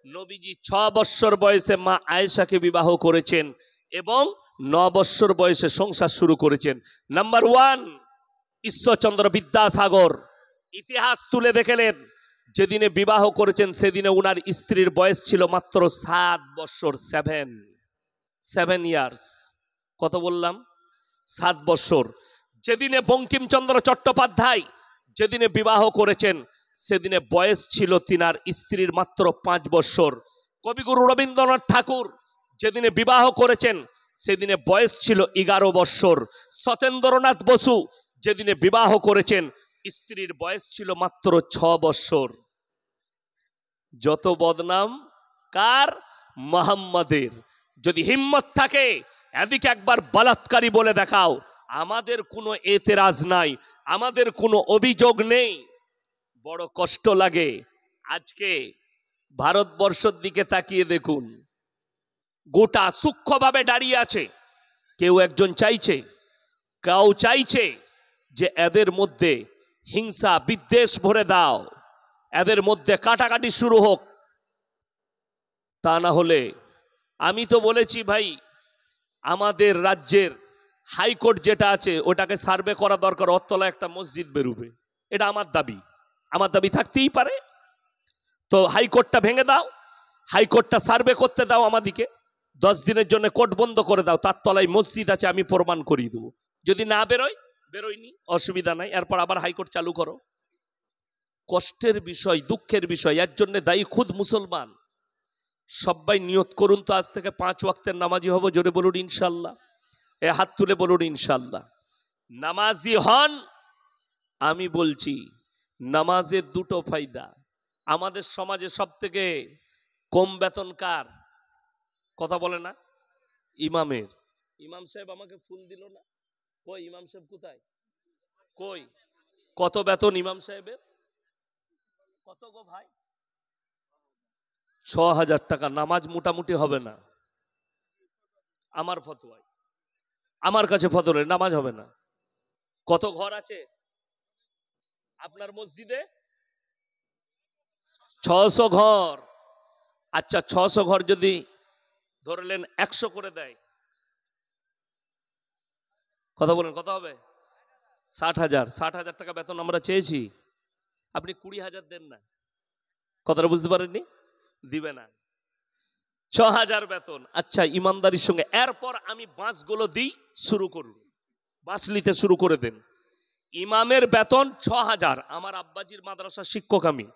নবীজি 6 বৎসর বয়সে মা আয়েশাকে বিবাহ করেছেন এবং 9 বৎসর বয়সে সংসার শুরু করেছেন। নাম্বার 1, ঈশ্বরচন্দ্র বিদ্যাসাগর ইতিহাস তুলে দেখলেন, যেদিনে বিবাহ করেছেন সেদিনে উনার স্ত্রীর বয়স ছিল মাত্র 7 বৎসর, 7 ইয়ার্স। কত বললাম? 7 বৎসর। যেদিনে বঙ্কিমচন্দ্র চট্টোপাধ্যায় যেদিনে বিবাহ করেছেন সেদিনে বয়স ছিল তিনার স্ত্রীর মাত্র 5 বৎসর। কবিগুরু রবীন্দ্রনাথ ঠাকুর যেদিনে বিবাহ করেছেন সেদিনে বয়স ছিল 11 বৎসর। সত্যেন্দ্রনাথ বসু যেদিনে বিবাহ করেছেন স্ত্রীর বয়স ছিল মাত্র 6 বৎসর। যত বদনাম কার? মুহাম্মাদের। যদি হিম্মত থাকে এদিকে একবার বলাৎকারী বলে দেখাও, আমাদের কোনো এতেরাজ নাই, আমাদের কোনো অভিযোগ নেই। বড় কষ্ট লাগে। আজকে ভারতবর্ষের দিকে তাকিয়ে দেখুন, গোটা সূক্ষ্মভাবে দাঁড়িয়ে আছে। কেউ একজন চাইছে, কেউ চাইছে যে এদের মধ্যে হিংসা বিদ্বেষ ভরে দাও, এদের মধ্যে কাটাকাটি শুরু হোক। তা না হলে আমি তো বলেছি ভাই, আমাদের রাজ্যের হাইকোর্ট যেটা আছে ওটাকে সার্ভে করা দরকার, অতলা একটা মসজিদ বেরোবে। এটা আমার দাবি, আমার দাবি থাকতেই পারে। তো হাইকোর্টটা ভেঙে দাও, হাইকোর্টটা সার্ভে করতে দাও আমাদিকে, 10 দিনের জন্য কোর্ট বন্ধ করে দাও, তার তলায় মসজিদ আছে আমি প্রমাণ করিয়ে দেবো। যদি না বেরোয়নি অসুবিধা নাই, এরপর আবার হাইকোর্ট চালু করো। কষ্টের বিষয়, দুঃখের বিষয়, এর জন্য দায়ী খুদ মুসলমান। সবাই নিয়ত করুন তো আজ থেকে 5 ওয়াক্তের নামাজি হব। জোরে বলুন ইনশাল্লাহ, এ হাত তুলে বলুন ইনশাল্লাহ। নামাজি হন। আমি বলছি নামাজের 2টো ফায়দা। আমাদের সমাজে সব থেকে কম বেতন কার? কথা বলে না? ইমামের। ইমাম সাহেব আমাকে ফুল দিল না, কই ইমাম সাহেব কোথায়? কই কত বেতন ইমাম সাহেবের? কত গো ভাই? 6000 টাকা। নামাজ মোটামুটি হবে না আমার ফতোয়ায়, আমার কাছে ফতোয়া, নামাজ হবে না। কত ঘর আছে আপনার মসজিদে? 600 ঘর। আচ্ছা 600 ঘর যদি ধরলেন 100 করে দেয়, কথা বলেন কত হবে? 60,000। 60,000 টাকা বেতন আমরা চেয়েছি, আপনি 20,000 দেন না। কথাটা বুঝতে পারেননি? দিবে না। 6,000 বেতন। আচ্ছা ইমানদারির সঙ্গে এরপর আমি বাঁশগুলো দিই, শুরু করুন, বাঁশ নিতে শুরু করে দেন। ইমামের বেতন 6,000। আমার আব্বাজির মাদ্রাসা শিক্ষক আমি,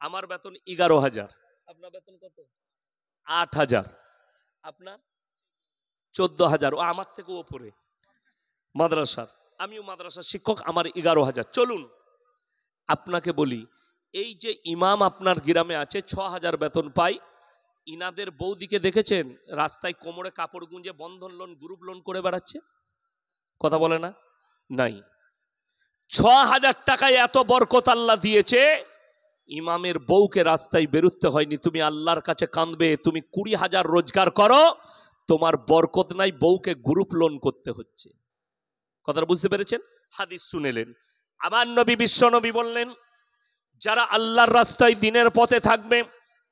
আমার বেতন 11,000। আপনার বেতন কত? 8,000। আপনার 14,000। ও আমার থেকে ওপরে মাদ্রাসার, আমিও মাদ্রাসার শিক্ষক, আমার 11,000। চলুন আপনাকে বলি, এই যে ইমাম আপনার গ্রামে আছে 6,000 বেতন পাই, ইনাদের বৌদিকে দেখেছেন রাস্তায় কোমরে কাপড় গুঁজে বন্ধন লোন গ্রুপ লোন করে বেড়াচ্ছে? কথা বলে না? নাই। 6,000 টাকায় এত বরকত আল্লাহ দিয়েছে, ইমামের বউকে রাস্তায় বেরোতে হয়নি। তুমি আল্লাহর কাছে কাঁদবে, তুমি 20,000 রোজগার করো, তোমার বরকত নাই, বউকে গ্রুপ লোন করতে হচ্ছে। কথাটা বুঝতে পেরেছেন? হাদিস শুনেলেন। আমার নবী বিশ্ব নবী বললেন, যারা আল্লাহর রাস্তায় দিনের পথে থাকবে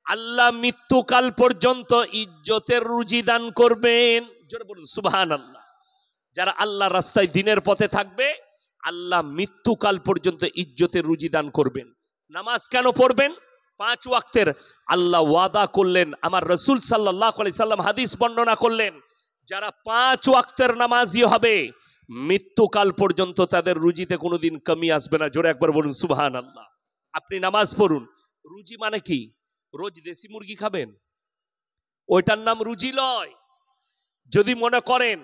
আল্লাহ মৃত্যুকাল পর্যন্ত ইজ্জতের রুজি দান করবেন। জোরে বলুন সুবহানাল্লাহ। যারা আল্লাহর রাস্তায় দিনের পথে থাকবে আল্লাহ মৃত্যুকাল পর্যন্ত ইজ্জতের রুজি দান করবেন। নামাজ কেন পড়বেন? 5 ওয়াক্তের আল্লাহ ওয়াদা করলেন, আমার রাসূল সাল্লাল্লাহু আলাইহি সাল্লাম হাদিস বর্ণনা করলেন, যারা 5 ওয়াক্তের নামাজি হবে মৃত্যুকাল পর্যন্ত তাদের রুজিতে কোনোদিন কমি আসবে না। জোরে একবার বলুন সুবহানাল্লাহ। আপনি নামাজ পড়ুন। রুজি মানে কি? রোজ দেশি মুরগি খাবেন? ওইটার নাম রুজি লয়। যদি মনে করেন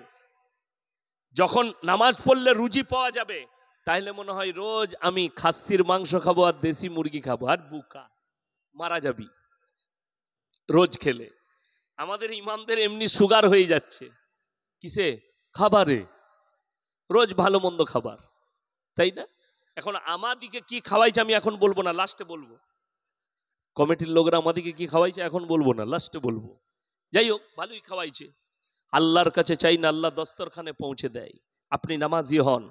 যখন নামাজ পড়লে রুজি পাওয়া যাবে, তাহলে মনে হয় রোজ আমি খাসির মাংস খাবো আর দেশি মুরগি খাবো, আর বুকা, মারা যাবি। রোজ খেলে। আমাদের ইমামদের এমনি সুগার হয়ে যাচ্ছে কিসে? খাবারে। রোজ ভালো মন্দ খাবার, তাই না? এখন আমাদিকে কি খাওয়াইছে আমি এখন বলবো না, লাস্টে বলবো। কমিটির লোকরা আমাদিকে কি খাওয়াইছে এখন বলবো না, লাস্টে বলবো। যাই হোক, ভালোই খাওয়াইছে। আল্লাহর কাছে চাই না আল্লাহ দস্তরখানে পৌঁছে দেয়। আপনি নামাজি হন,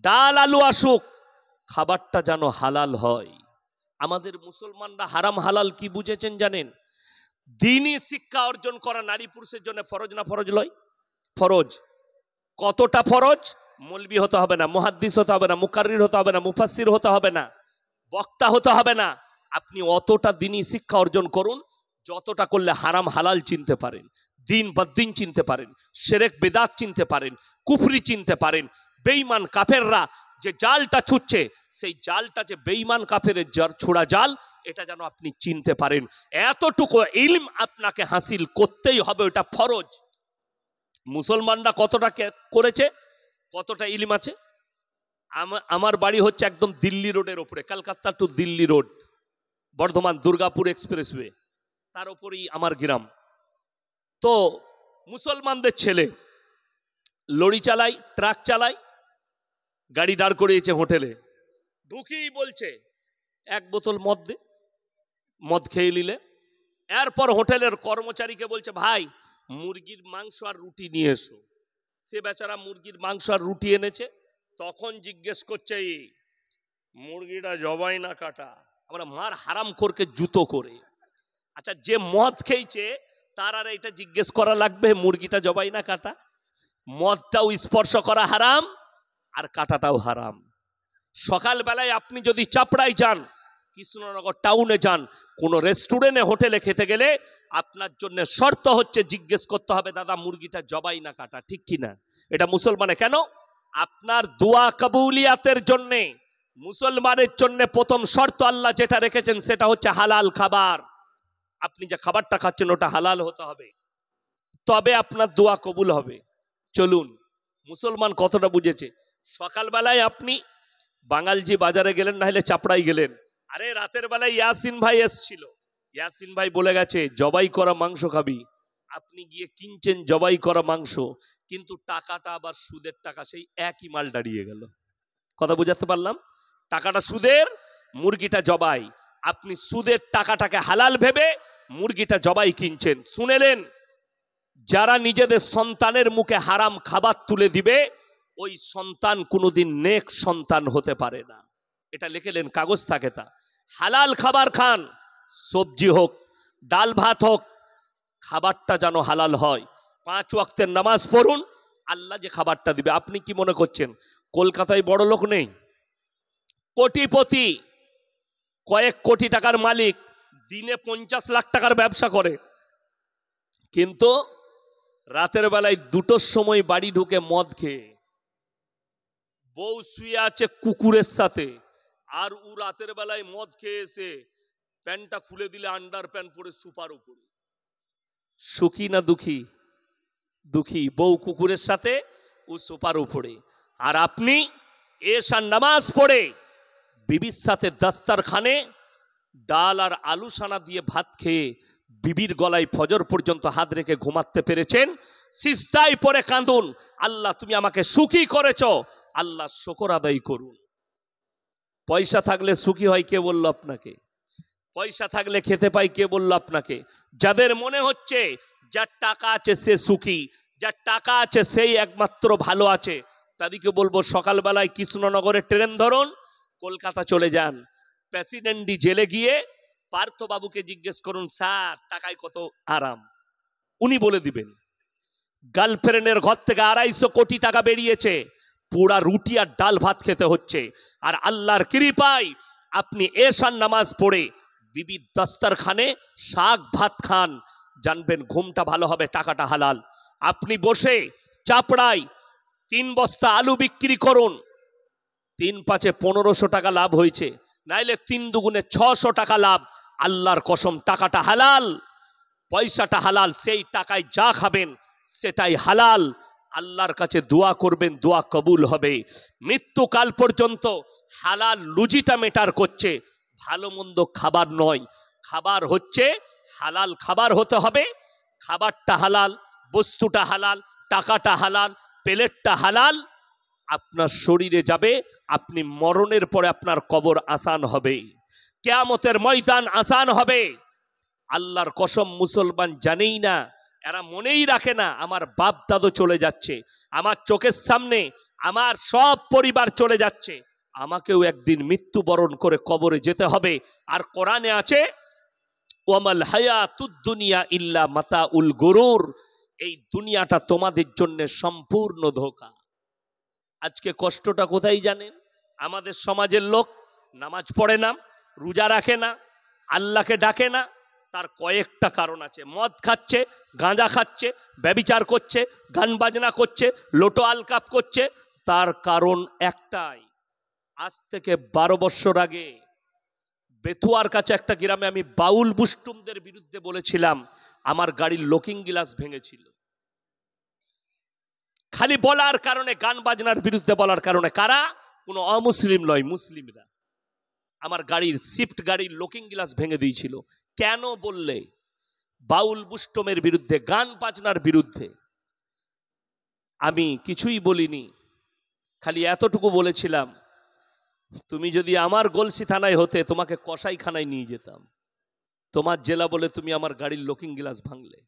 ডাল আলু আসুক, খাবারটা যেন হালাল হয়। আমাদের মুসলমানরা হারাম হালাল কি বুঝেছেন জানেন? দ্বীনি শিক্ষা অর্জন করা নারী পুরুষের জন্য ফরজ না ফরজ লয়? ফরজ। কতটা ফরজ? মৌলবি হতে হবে না, মুহাদ্দিস হতে হবে না, মুকাররির হতে হবে না, মুফাসসির হতে হবে না, বক্তা হতে হবে না। আপনি অতটা দ্বীনি শিক্ষা অর্জন করুন যতটা করলে হারাম হালাল চিনতে পারেন, দিন বদ্দিন চিনতে পারেন, শিরক বিদআত চিনতে পারেন, কুফরি চিনতে পারেন। বেঈমান কাফেররা যে জালটা ছুটছে, সেই জালটা যে বেঈমান কাফেরের ছোড়া জাল, এটা যেন আপনি চিনতে পারেন। এতটুকু ইলম আপনাকে হাসিল করতেই হবে, ওটা ফরজ। মুসলমানরা কতটা করেছে, কতটা ইলম আছে? আমার বাড়ি হচ্ছে একদম দিল্লি রোডের ওপরে, Kolkata to Delhi road, Bardhaman Durgapur expressway, তার উপরেই আমার গ্রাম। তো মুসলমানদের ছেলে লরি চালায়, ট্রাক চালায়, গাড়ি দাঁড় করিয়েছে হোটেলে, ঢুকিয়েই বলছে এক বোতল মদ দে, মদ খেয়ে নিলে। এরপর হোটেলের কর্মচারীকে বলছে ভাই মুরগির মাংস আর রুটি নিয়ে এসো। সে বেচারা মুরগির মাংস আর রুটি এনেছে। তখন জিজ্ঞেস করছে মুরগিটা জবাই না কাটা? আমরা মার হারাম করকে জুতো করে। আচ্ছা, যে মদ খেয়েছে তার আর এটা জিজ্ঞেস করা লাগবে মুরগিটা জবাই না কাটা? মদটাও স্পর্শ করা হারাম আর কাটাটাও হারাম। সকালবেলায় আপনি যদি চাপড়ায় যান, কৃষ্ণনগর টাউনে যান, কোনো রেস্টুরেন্টে হোটেলে খেতে গেলে আপনার জন্য শর্ত হচ্ছে জিজ্ঞেস করতে হবে দাদা মুরগিটা জবাই না কাটা, ঠিক কিনা? এটা মুসলমানে কেন? আপনার দোয়া কবুলিয়াতের জন্যে মুসলমানের জন্য প্রথম শর্ত আল্লাহ যেটা রেখেছেন সেটা হচ্ছে হালাল খাবার। আপনি যে খাবারটা খাচ্ছেন ওটা হালাল হতে হবে, তবে আপনার দোয়া কবুল হবে। চলুন, মুসলমান কতটা বুঝেছে। সকালবেলায় আপনি বাঙালজি বাজারে গেলেন, না হলে চাপড়াই গেলেন, আরে রাতের বেলায় ইয়াসিন ভাই এসছিল, ইয়াসিন ভাই বলে গেছে জবাই করা মাংস খাবি। আপনি গিয়ে কিনছেন জবাই করা মাংস, কিন্তু টাকাটা আবার সুদের টাকা, সেই একই মাল দাঁড়িয়ে গেল। কথা বুঝাতে পারলাম? টাকাটা সুদের, মুরগিটা জবাই। আপনি সুদের টাকাটাকে হালাল ভেবে মুরগিটা জবাই কিনছেন। শুনেলেন, যারা নিজেদের সন্তানের মুখে হারাম খাবার তুলে দিবে ওই সন্তান কোনোদিন নেক সন্তান হতে পারে না। এটা লিখেলেন, কাগজ থাকে তা। হালাল খাবার খান, সবজি হোক, ডাল ভাত হোক, খাবারটা যেন হালাল হয়। 5 ওয়াক্তের নামাজ পড়ুন, আল্লাহ যে খাবারটা দিবে। আপনি কি মনে করছেন কলকাতায় বড় লোক নেই? কোটিপতি, কয়েক কোটি টাকার মালিক, দিনে 50 লাখ টাকার ব্যবসা করে, কিন্তু রাতের বেলায় 2টোর সময় বাড়ি ঢুকে মদ খেয়ে, বউ শুয়ে আছে কুকুরের সাথে, আর ও রাতের বেলায় মদ খেয়ে এসে প্যান্টটা খুলে দিলে আন্ডার প্যান্ট পরে সুপার উপরে। সুখী না দুঃখী? দুঃখী। বউ কুকুরের সাথে, ও সুপার উপরে। আর আপনি এশার নামাজ পড়ে বিবির সাথে দস্তরখানে ডাল আর আলু সানা দিয়ে ভাত খেয়ে বিবির গলায় ফজর পর্যন্ত হাত রেখে ঘুমাতে পেরেছেন, সিজদায় পড়ে কাঁদুন, আল্লাহ তুমি আমাকে সুখী করেছো, আল্লাহ শুকর আদায় করুন। পয়সা থাকলে সুখী হয় কে বলল আপনাকে? পয়সা থাকলে খেতে পাই কে বলল আপনাকে? যাদের মনে হচ্ছে যার টাকা আছে সে সুখী, যার টাকা আছে সেই একমাত্র ভালো আছে, তাদেরকে বলবো সকালবেলায় কৃষ্ণনগরে ট্রেন ধরুন, কলকাতা চলে যান। প্রেসিডেন্টই জেলে গিয়ে পার্থবাবুকে জিজ্ঞেস করুন স্যার টাকায় কত আরাম, উনি বলে দিবেন। গার্লফ্রেন্ডের ঘর থেকে 250 কোটি টাকা বেরিয়েছে, পুরা রুটি আর ডাল ভাত খেতে হচ্ছে। আর আল্লাহর কৃপায় আপনি এশার নামাজ পড়ে বিবির দস্তরখানে শাক ভাত খান, জানবেন ঘুমটা ভালো হবে, টাকাটা হালাল। আপনি বসে চাপড়ায় 3 বস্তা আলু বিক্রি করুন, 3 পাঁচে 1500 টাকা লাভ হয়েছে, নাইলে 3 দুগুণে 600 টাকা লাভ। আল্লাহর কসম টাকাটা হালাল, পয়সাটা হালাল, সেই টাকায় যা খাবেন সেটাই হালাল। আল্লাহর কাছে দোয়া করবেন, দোয়া কবুল হবে। মৃত্যুকাল পর্যন্ত হালাল রুজিটা মেটার করছে, ভালো মন্দ খাবার নয়। খাবার হচ্ছে হালাল খাবার হতে হবে, খাবারটা হালাল, বস্তুটা হালাল, টাকাটা হালাল, প্লেটটা হালাল, আপনার শরীরে যাবে, আপনি মরণের পরে আপনার কবর আসান হবে, কিয়ামতের ময়দান আসান হবে। আল্লাহর কসম, মুসলমান জানেই না, এরা মনেই রাখে না আমার বাপ দাদু চলে যাচ্ছে, আমার চোখের সামনে আমার সব পরিবার চলে যাচ্ছে, আমাকেও একদিন মৃত্যুবরণ করে কবরে যেতে হবে। আর কোরআনে আছে, ওয়ামাল হায়াতুদ দুনিয়া ইল্লা মাতাউল গুরুর, এই দুনিয়াটা তোমাদের জন্য সম্পূর্ণ ধোঁকা। আজকে কষ্টটা কোথায় জানেন? আমাদের সমাজের লোক নামাজ পড়ে না, রোজা রাখে না, আল্লাহকে ডাকে না। তার কয়েকটা কারণ আছে। মদ খাচ্ছে, গাঁজা খাচ্ছে, ব্যভিচার করছে, গান বাজনা করছে, লোটো আলকাপ করছে। তার কারণ একটাই, আজ থেকে 12 বছর আগে বেথুয়ার কাছে একটা গ্রামে আমি বাউল বুস্টুমদের বিরুদ্ধে বলেছিলাম, আমার গাড়ির লুকিং গ্লাস ভেঙেছিল। খালি বলার কারণে, গান বাজনার বিরুদ্ধে বলার কারণে। কারা? কোনো অমুসলিম নয়, মুসলিমরা আমার গাড়ির, শিফট গাড়ির লুকিং গ্লাস ভেঙে দিয়েছিল। কেন বললে? বাউল বুস্টমের বিরুদ্ধে, গান বাজনার বিরুদ্ধে। আমি কিছুই বলিনি, খালি এতটুকু বলেছিলাম, তুমি যদি আমার গলসি থানায় হতে, তোমাকে কসাইখানায় নিয়ে যেতাম। তোমার জেলা বলে তুমি আমার গাড়ির লুকিং গ্লাস ভাঙলে,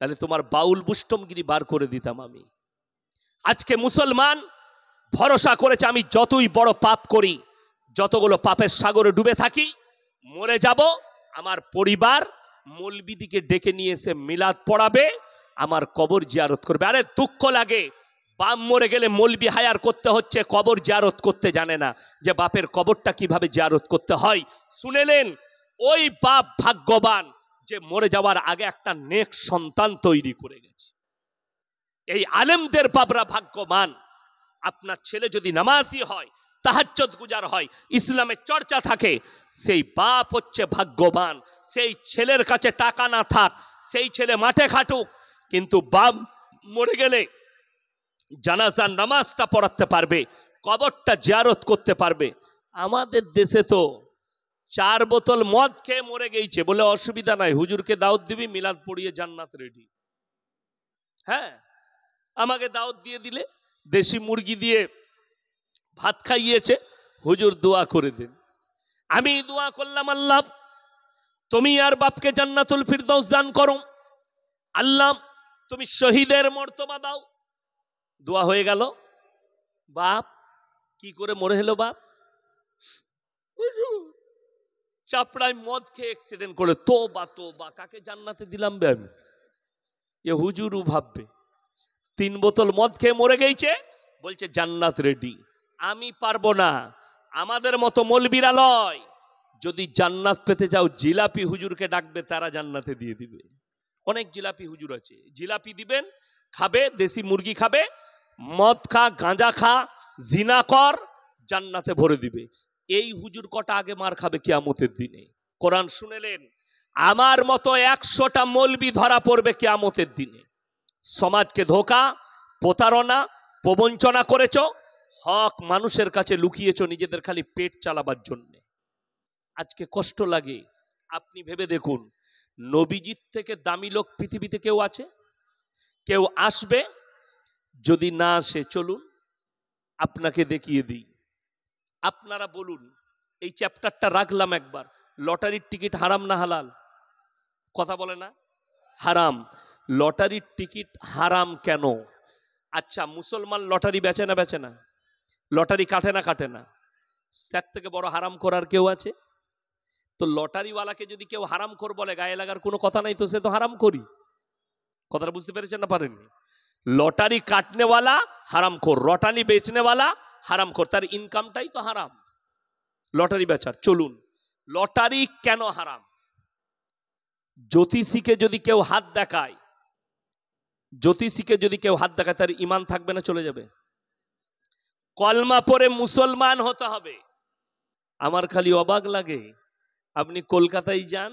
তাহলে তোমার বাউল বুস্টমগিরি বার করে দিতাম আমি। আজকে মুসলমান ভরসা করেছে আমি যতই বড় পাপ করি, যতগুলো পাপের সাগরে ডুবে থাকি, মরে যাব, আমার পরিবার মৌলবিদিকে ডেকে নিয়ে এসে মিলাদ পড়াবে, আমার কবর জিয়ারত করবে। আরে দুঃখ লাগে, বাপ মরে গেলে মৌলবি হায়ার করতে হচ্ছে, কবর জিয়ারত করতে জানে না যে বাপের কবরটা কিভাবে জিয়ারত করতে হয়। শুনেলেন, ওই বাপ ভাগ্যবান যে মরে যাওয়ার আগে একটা নেক সন্তান তৈরি করে গেছে। এই আলেমদের বাপরা ভাগ্যবান। আপনার ছেলে যদি নামাজি হয়, তাহাজ্জুদ গুজার হয়, ইসলামের চর্চা থাকে, সেই বাপ হচ্ছে ভাগ্যবান। সেই ছেলের কাছে টাকা না থাক, সেই ছেলে মাঠে খাটুক, কিন্তু বাপ মরে গেলে জানাজার নামাজটা পড়াতে পারবে, কবরটা জিয়ারত করতে পারবে। আমাদের দেশে তো 4 বোতল মদ খেয়ে মরে গেছে, বলে অসুবিধা নাই, হুজুরকে দাওয়াত দিবি, মিলাদ পড়িয়ে জান্নাত রেডি। হ্যাঁ, আমাকে দাওয়াত দিয়ে দিলে, দেশি মুরগি দিয়ে ভাত খাইয়েছে, হুজুর দোয়া করে দেন। আমি দোয়া করলাম, আল্লাহ তুমি আর বাপকে জান্নাতুল ফিরদৌস দান করো, আল্লাহ তুমি শহীদের মর্তবা দাও। দোয়া হয়ে গেল। বাপ কি করে মরে হলো? বাপ চাপড়ায় মদ খেয়ে অ্যাক্সিডেন্ট করে। তোবা তোবা, কাকে জান্নাতে দিলাম বে আমি? এ হুজুরও ভাববে 3 বোতল মদ খেয়ে মরে গেছে, বলছে জান্নাত রেডি। আমি পারবো না, আমাদের মতো মৌলবীরা লয়। যদি জান্নাত পেতে যাও, জিলাপি হুজুরকে ডাকবে, তারা জান্নাতে দিয়ে দিবে। অনেক জিলাপি হুজুর আছে, জিলাপি দিবেন, খাবে, দেশি মুরগি খাবে, মদ খা, গাঁজা খা, জিনা কর, জান্নাতে ভরে দিবে। এই হুজুর কটা আগে মার খাবে কিয়ামতের দিনে। কোরআন শুনেলেন, আমার মতো 100টা মৌলবি ধরা পড়বে কিয়ামতের দিনে। সমাজকে ধোঁকা, প্রতারণা, প্রবঞ্চনা করেছ, হক মানুষের কাছে লুকিয়েছ নিজেদের খালি পেট চালাবার জন্য। আজকে কষ্ট লাগে। আপনি ভেবে দেখুন, নবীজির থেকে দামি লোক পৃথিবীতে কেউ আছে? কেউ আসবে? যদি না আসে, চলুন আপনাকে দেখিয়ে দিই। আপনারা বলুন, এই চ্যাপ্টারটা রাখলাম একবার, লটারির টিকিট হারাম না হালাল? কথা বলে না? হারাম। লটারির টিকিট হারাম কেন? আচ্ছা, মুসলমান লটারি বেচে না বেচে না? লটারি কাটে না কাটে না? তার থেকে বড় হারাম করার কেউ আছে? তো লটারিওয়ালাকে যদি কেউ হারাম কর বলে, গায়ে লাগার কোনো কথা নাই তো, সে তো হারাম করি। কথাটা বুঝতে পেরেছেন না পারেননি? লটারি কাটনেওয়ালা হারাম কর, লটারি বেচনেওয়ালা হারাম কর, তার ইনকামটাই তো হারাম লটারি বেচার। চলুন, লটারি কেন হারাম? জ্যোতিষীকে যদি কেউ হাত দেখায়, জ্যোতিষীকে যদি কেউ হাত দেখায়, তার ইমান থাকবে না চলে যাবে? কলমা পড়ে মুসলমান হতে হবে। আমার খালি অবাক লাগে, আপনি কলকাতায় যান,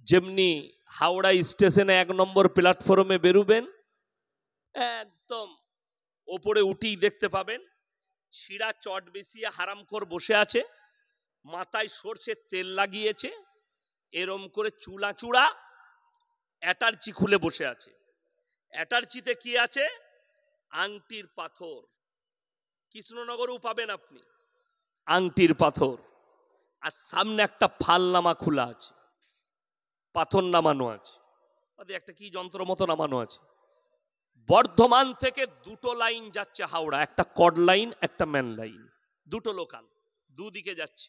যেমনি হাওড়া স্টেশনে 1 নম্বর প্ল্যাটফর্মে বেরুবেন, একদম ওপরে উঠেই দেখতে পাবেন ছিঁড়া চট বেশিয়ে হারামখোর বসে আছে, মাথায় সরষের তেল লাগিয়েছে, এরম করে চুলা চূড়া অ্যাটার্চি খুলে বসে আছে। অ্যাটার্চিতে কি আছে? আংটির পাথর। কৃষ্ণনগরেও পাবেন আপনি আংটির পাথর। আর সামনে একটা ফালনামা খোলা আছে, পাথর নামানো আছে, একটা কি যন্ত্র মতো নামানো আছে। বর্ধমান থেকে দুটো লাইন যাচ্ছে হাওড়া, একটা কড লাইন একটা ম্যান লাইন, দুটো লোকাল, দুদিকে যাচ্ছে।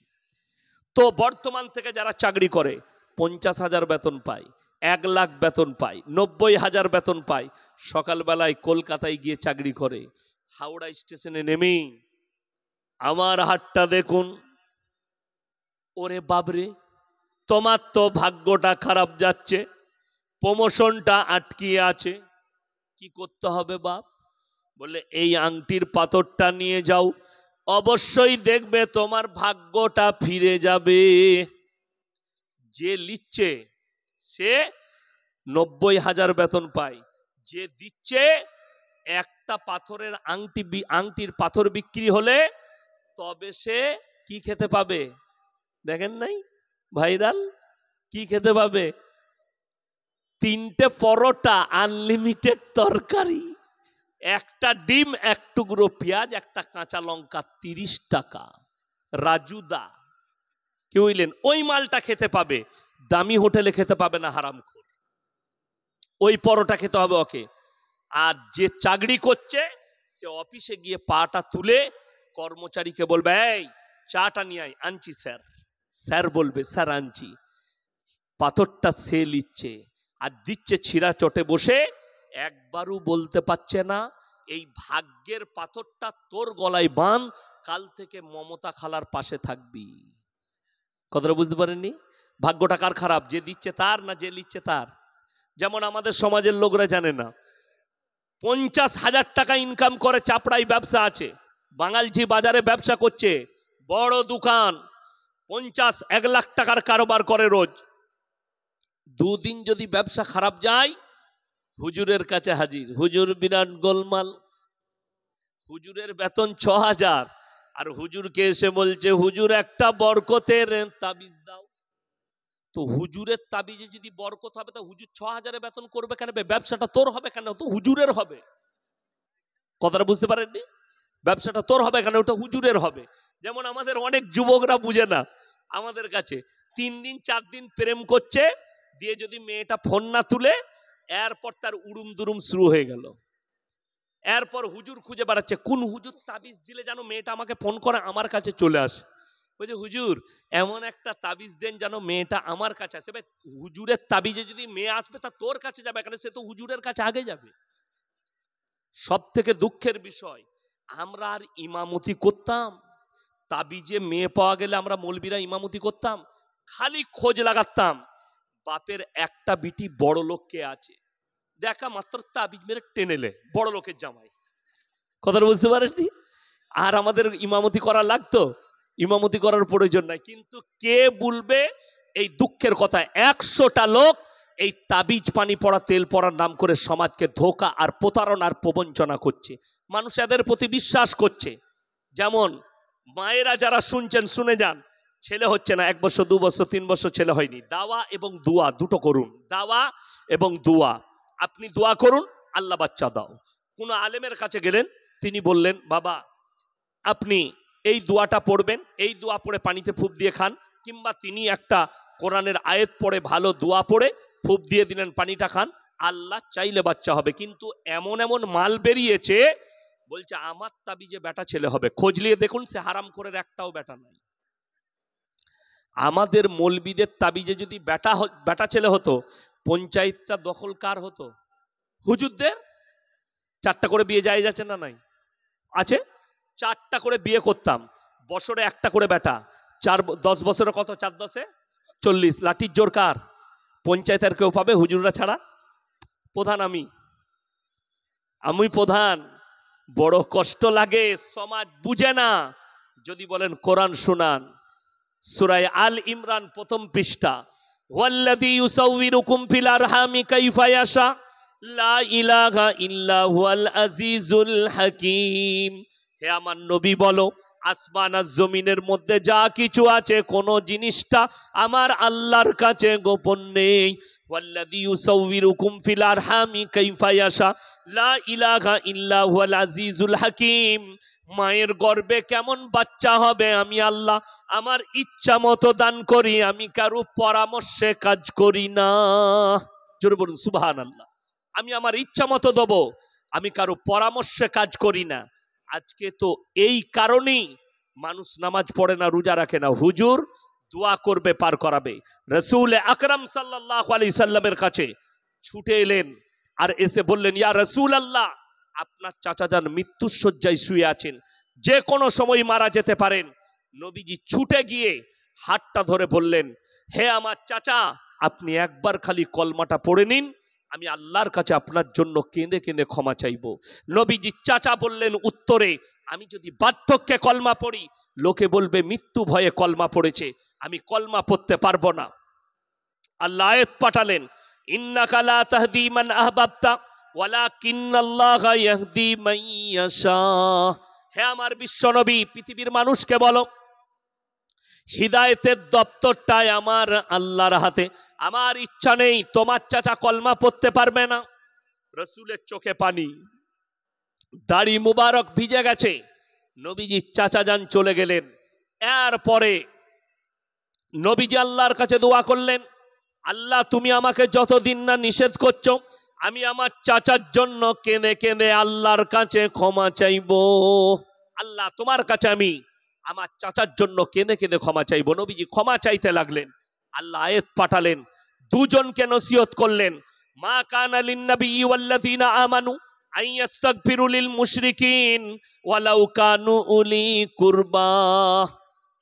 তো বর্ধমান থেকে যারা চাকরি করে 50,000 বেতন পায়, 1 লাখ বেতন পায়, 90,000 বেতন পায়। সকালবেলায় কলকাতায় গিয়ে চাকরি করে, হাওড়া স্টেশনে নেমেই আমার হাতটা দেখুন, ওরে বাবরে তোমার তো ভাগ্যটা খারাপ যাচ্ছে, প্রমোশনটা আটকিয়ে আছে, কি করতে হবে বাপ? বলে এই আংটির পাথরটা নিয়ে যাও, অবশ্যই দেখবে তোমার ভাগ্যটা ফিরে যাবে। যে লিখছে সে 90,000 বেতন পায়, যে দিচ্ছে একটা পাথরের আংটির পাথর বিক্রি হলে তবে সে কি খেতে পাবে? দেখেন নাই ভাইরাল, কি খেতে পাবে? 3টে পরোটা, আনলিমিটেড তরকারি, একটা ডিম, 1 টুকরো পেঁয়াজ, একটা কাঁচা লঙ্কা, 30 টাকা। রাজুদা কি বুঝলেন? ওই মালটা খেতে পাবে, দামি হোটেলে খেতে পাবে না হারামখোর। ওই পরোটা খেতে হবে ওকে। আর যে চাকরি করছে সে অফিসে গিয়ে পাটা তুলে কর্মচারীকে বলবে এই চাটা নিয়ে আয়, আনছি স্যার। স্যার বলবে স্যার আনছি। পাথরটা সে লিচ্ছে আর দিচ্ছে ছিঁড়া চটে বসে, একবারও বলতে পারছে না এই ভাগ্যের পাথরটা তোর গলায় বাঁধ, কাল থেকে মমতা খালার পাশে থাকবি। কথাটা বুঝতে পারেননি? ভাগ্যটা কার খারাপ? যে দিচ্ছে তার না যে লিচ্ছে তার? যেমন আমাদের সমাজের লোকরা জানে না, 50,000 টাকা ইনকাম করে চাপড়াই ব্যবসা আছে, বাঙালঝি বাজারে ব্যবসা করছে, বড় দোকান, 50-1 লাখ টাকার কারবার করে রোজ। 2 দিন যদি ব্যবসা খারাপ যায়, হুজুরের কাছে হাজির, হুজুর বিরাট গোলমাল, হুজুরের বেতন 6,000, আর হুজুরকে এসে বলছে হুজুর একটা বরকতের তাবিজ দাও। তো হুজুরের তাবিজে যদি বরকত হবে তো হুজুর 6,000 বেতন করবে কেন? ব্যবসাটা তোর হবে কেন? তো হুজুরের হবে। কথাটা বুঝতে পারেননি? ব্যবসাটা তোর হবে কেন? ওটা হুজুরের হবে। যেমন আমাদের অনেক যুবকরা বুঝে না, আমাদের কাছে 3 দিন 4 দিন প্রেম করছে, দিয়ে যদি মেয়েটা ফোন না তুলে, এরপর তার উড়ুম দুরুম শুরু হয়ে গেল। এরপর হুজুর খুঁজে বেড়াচ্ছে, কোন হুজুর তাবিজ দিলে যেন মেয়েটা আমাকে ফোন করে আমার কাছে চলে আসে। বলছে হুজুর এমন একটা তাবিজ দেন যেন মেয়েটা আমার কাছে আসে। হুজুরের তাবিজে যদি মেয়ে আসবে তা তোর কাছে যাবে কেন? সে তো হুজুরের কাছে আগে যাবে। সব থেকে দুঃখের বিষয়, আমরা আর ইমামতি করতাম, তাবিজে মেয়ে পাওয়া গেলে আমরা মৌলবীরা ইমামতি করতাম, খালি খোঁজ লাগাতাম বাপের একটা বিটি বড় লোক কে আছে, দেখা মাত্র তাবিজ মেরে টেনেলে বড় লোকের জামাই। কথাটা বুঝতে পারেননি? আর আমাদের ইমামতি করা লাগতো? ইমামতি করার প্রয়োজন নাই। কিন্তু কে বলবে এই দুঃখের কথা, 100টা লোক এই তাবিজ পানি পড়া তেল পড়ার নাম করে সমাজকে ধোঁকা আর প্রতারণার প্রবঞ্চনা করছে। মানুষ এদের প্রতি বিশ্বাস করছে। যেমন মায়েরা যারা শুনছেন শুনে যান, ছেলে হচ্ছে না, 1 বছর 2 বছর 3 বছর ছেলে হয়নি, দাওয়া এবং দুয়া দুটো করুন। দাওয়া এবং দুয়া, আপনি দোয়া করুন আল্লাহ বাচ্চা দাও। কোন আলেমের কাছে গেলেন, তিনি বললেন বাবা আপনি এই দোয়াটা পড়বেন, এই দোয়া পড়ে পানিতে ফুপ দিয়ে খান, কিংবা তিনি একটা কোরআনের আয়াত পড়ে ভালো দোয়া পড়ে ফুপ দিয়ে দিলেন, পানিটা খান, আল্লাহ চাইলে বাচ্চা হবে। কিন্তু এমন এমন মাল বেরিয়েছে, বলছে আমার তাবিজে বেটা ছেলে হবে, খোঁজ নিয়ে দেখুন সে হারাম করে একটাও বেটা নাই। আমাদের মৌলবীদের তাবিজে যদি বেটা ছেলে হতো, পঞ্চায়েতটা দখল কার হতো? হুজুরদের। 4টা করে বিয়ে যায় যাচ্ছে না নাই? আছে। 4টা করে বিয়ে করতাম, বছরে একটা করে বেটা, 10 বছরে কত? 4 10 40। লাঠির জোর কার? পঞ্চায়েতের কেউ পাবে হুজুররা ছাড়া? প্রধান আমি প্রধান। বড় কষ্ট লাগে, সমাজ বুঝে না। যদি বলেন কোরআন শুনান, সূরা আল ইমরান 1ম পৃষ্ঠা, ওয়াল্লাযী ইউসাউবিরুকুম ফিল আরহামি কাইফা ইয়াশা লা ইলাহা ইল্লা হুয়াল আজিজুল হাকীম। হে আমার নবী বলো, আসমান আর জমিনের মধ্যে যা কিছু আছে কোনো জিনিসটা আমার আল্লাহর কাছে গোপন নেই। ওয়াল্লাযী ইউসাউবিরুকুম ফিল আরহামি কাইফা ইয়াশা লা ইলাহা ইল্লা হুয়াল আজিজুল হাকীম। মায়ের গর্ভে কেমন বাচ্চা হবে আমি আল্লাহ আমার ইচ্ছা মতো দান করি, আমি কারো পরামর্শে কাজ করি না। জোরে বলুন সুবহানাল্লাহ। আমি আমার ইচ্ছা মতো দেবো, আমি কারো পরামর্শে কাজ করি না। আজকে তো এই কারণেই মানুষ নামাজ পড়ে না, রোজা রাখে না। হুজুর দোয়া করবে, পার করাবে। রাসূল আকরাম সাল্লাল্লাহু আলাইহি সাল্লামের কাছে ছুটে এলেন আর এসে বললেন, ইয়া রাসূলুল্লাহ, আপনার চাচাজান মৃত্যুর শয্যায় শুয়ে আছেন, যে কোনো সময় মারা যেতে পারেন। নবীজি ছুটে গিয়ে হাতটা ধরে বললেন, হে আমার চাচা, আপনি একবার খালি কলমাটা পড়ে নিন, আমি আল্লাহর কাছে আপনার জন্য কেঁদে কেঁদে ক্ষমা চাইব। নবীজি চাচা বললেন উত্তরে, আমি যদি বার্ধক্যে কলমা পড়ি লোকে বলবে মৃত্যু ভয়ে কলমা পড়েছে, আমি কলমা পড়তে পারবো না। আল্লাহ আয়াত পাঠালেন, ইন্নাকা লা তাহদি মান আহবাবতা ওয়ালাকিন্নাল্লাহা ইয়াহদি মান ইয়াশা। হে আমার বিশ্বনবী, পৃথিবীর মানুষকে বলো হিদায়েতের দপ্তরটাই আমার আল্লাহর হাতে, আমার ইচ্ছা নেই তোমার চাচা কলমা পড়তে পারবে না। রাসূলের চোখে পানি, দাড়ি মুবারক ভিজে গেছে। নবীজি চাচা যান চলে গেলেন। এরপরে নবীজি আল্লাহর কাছে দোয়া করলেন, আল্লাহ তুমি আমাকে যতদিন না নিষেধ করছো, আমি আমার চাচার জন্য কেঁদে কেঁদে আল্লাহর কাছে ক্ষমা চাইব। আল্লাহ তোমার কাছে আমি আমার চাচার জন্য কেঁদে কেঁদে ক্ষমা চাইব। নবীজি ক্ষমা চাইতে লাগলেন। আল্লাহ আয়াত পাঠালেন, দুজনকে নসিহত করলেন, মা কানা লিন-নবী ওয়াল্লাযীনা আমানু আইয়াস্তাগফিরু লিল মুশরিকিন ওয়ালাউ কানু উলি কুরবা।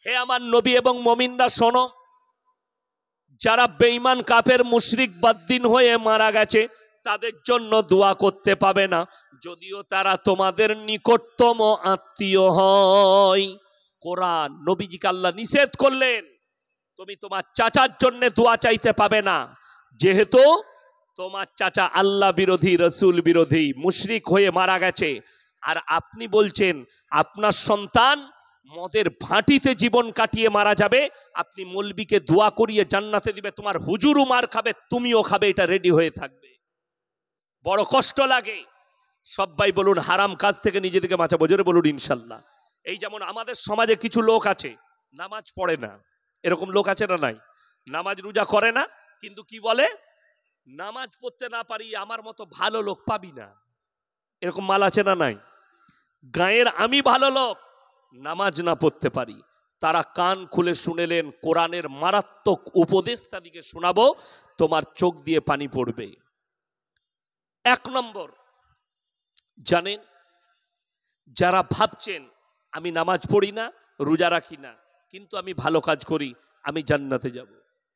হে আমার নবী এবং মুমিনরা শোনো, যারা বেঈমান কাফের মুশরিক বাদ্দিন হয়ে মারা গেছে তাদের জন্য দোয়া করতে পাবে না, যদিও তারা তোমাদের নিকটতম আত্মীয় হয়। কোরআন, নবীজিকে আল্লাহ নিষেধ করলেন, তুমি তোমার চাচার জন্য দোয়া চাইতে পাবে না, যেহেতু তোমার চাচা আল্লাহ বিরোধী, রসুল বিরোধী, মুশরিক হয়ে মারা গেছে। আর আপনি বলছেন আপনার সন্তান মদের ভাটিতে জীবন কাটিয়ে মারা যাবে, আপনি মৌলবীকে দোয়া করিয়ে জান্নাতে দিবে, তোমার হুজুরও মার খাবে, তুমিও খাবে, এটা রেডি হয়ে থাকবে। বড় কষ্ট লাগে। সবাই বলুন হারাম কাজ থেকে নিজেদেরকে বাঁচাবো, জোরে বলুন ইনশাল্লাহ। এই যেমন আমাদের সমাজে কিছু লোক আছে নামাজ পড়ে না, এরকম লোক আছে না নাই? নামাজ রোজা করে না, কিন্তু কি বলে, নামাজ পড়তে না পারি আমার মতো ভালো লোক পাবি না। এরকম মাল আছে না নাই? গায়ের আমি ভালো লোক, নামাজ না পড়তে পারি। তারা কান খুলে শুনেলেন কোরআনের মারাত্মক উপদেশ, তাদেরকে শোনাবো, তোমার চোখ দিয়ে পানি পড়বে। এক নম্বর, জানেন যারা ভাবছেন আমি নামাজ পড়ি না, রোজা রাখি না, কিন্তু আমি ভালো কাজ করি, আমি জান্নাতে যাব।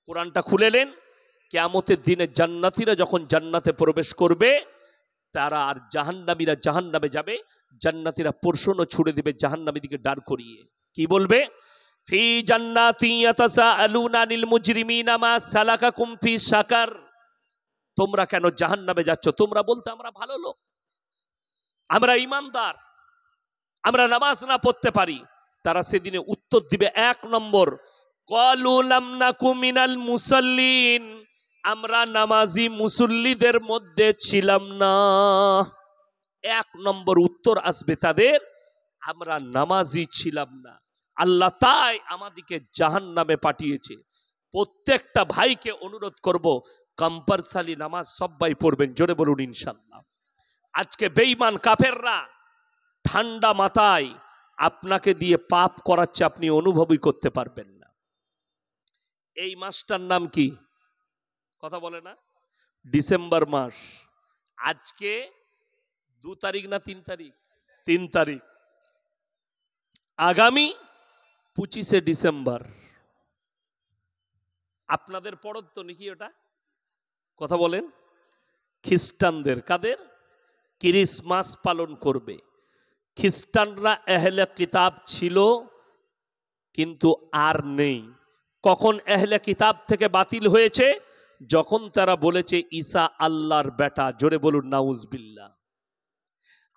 কোরআনটা খুলেলেন, কিয়ামতের দিনে জান্নাতীরা যখন জান্নাতে প্রবেশ করবে, তারা আর জাহান্নামীরা জাহান্নামে যাবে, জান্নাতীরা প্রশ্ন ছুড়ে দিবে জাহান্নামী দিকে দাঁড় করিয়ে, কি বলবে, ফি জান্নাতি ইয়াতাসাআলুনা আনিল মুজরিমিনা মা সালাকাকুম ফি সাকার। তোমরা কেন জাহান্নামে যাচ্ছ? তোমরা বলতে আমরা ভালো লোক, আমরা ঈমানদার, আমরা নামাজ না পড়তে পারি। তারা সেদিনে উত্তর দিবে, এক নম্বর, ক্বালু লাম নাকু মিনাল মুসাল্লিন, আমরা নামাজি মুসল্লিদের মধ্যে ছিলাম না। এক নম্বর উত্তর আসবে তাদের, আমরা নামাজি ছিলাম না, আল্লাহ তাই আমাদেরকে জাহান্নামে পাঠিয়েছে। প্রত্যেকটা ভাইকে অনুরোধ করব, কম্পালসারি নামাজ সবাই পড়বেন, জোরে বলুন ইনশাআল্লাহ। আজকে বেঈমান কাফেররা ঠান্ডা মাথায় আপনাকে দিয়ে পাপ করাচ্ছে, আপনি অনুভবই করতে পারবেন না। এই মাসটার নাম কি? কথা বলে না? ডিসেম্বর মাস। আজকে 2 তারিখ না 3 তারিখ? 3 তারিখ। আগামী 25শে ডিসেম্বর আপনাদের পরব তো নাকি ওটা? কথা বলেন। খ্রিস্টানদের, কাদের? ক্রিসমাস পালন করবে। খ্রিস্টানরা আহলে কিতাব ছিল, কিন্তু আর নেই। কখন আহলে কিতাব থেকে বাতিল হয়েছে? যখন তারা বলেছে ঈসা আল্লাহর বেটা, জোরে বলুন নাউজুবিল্লাহ।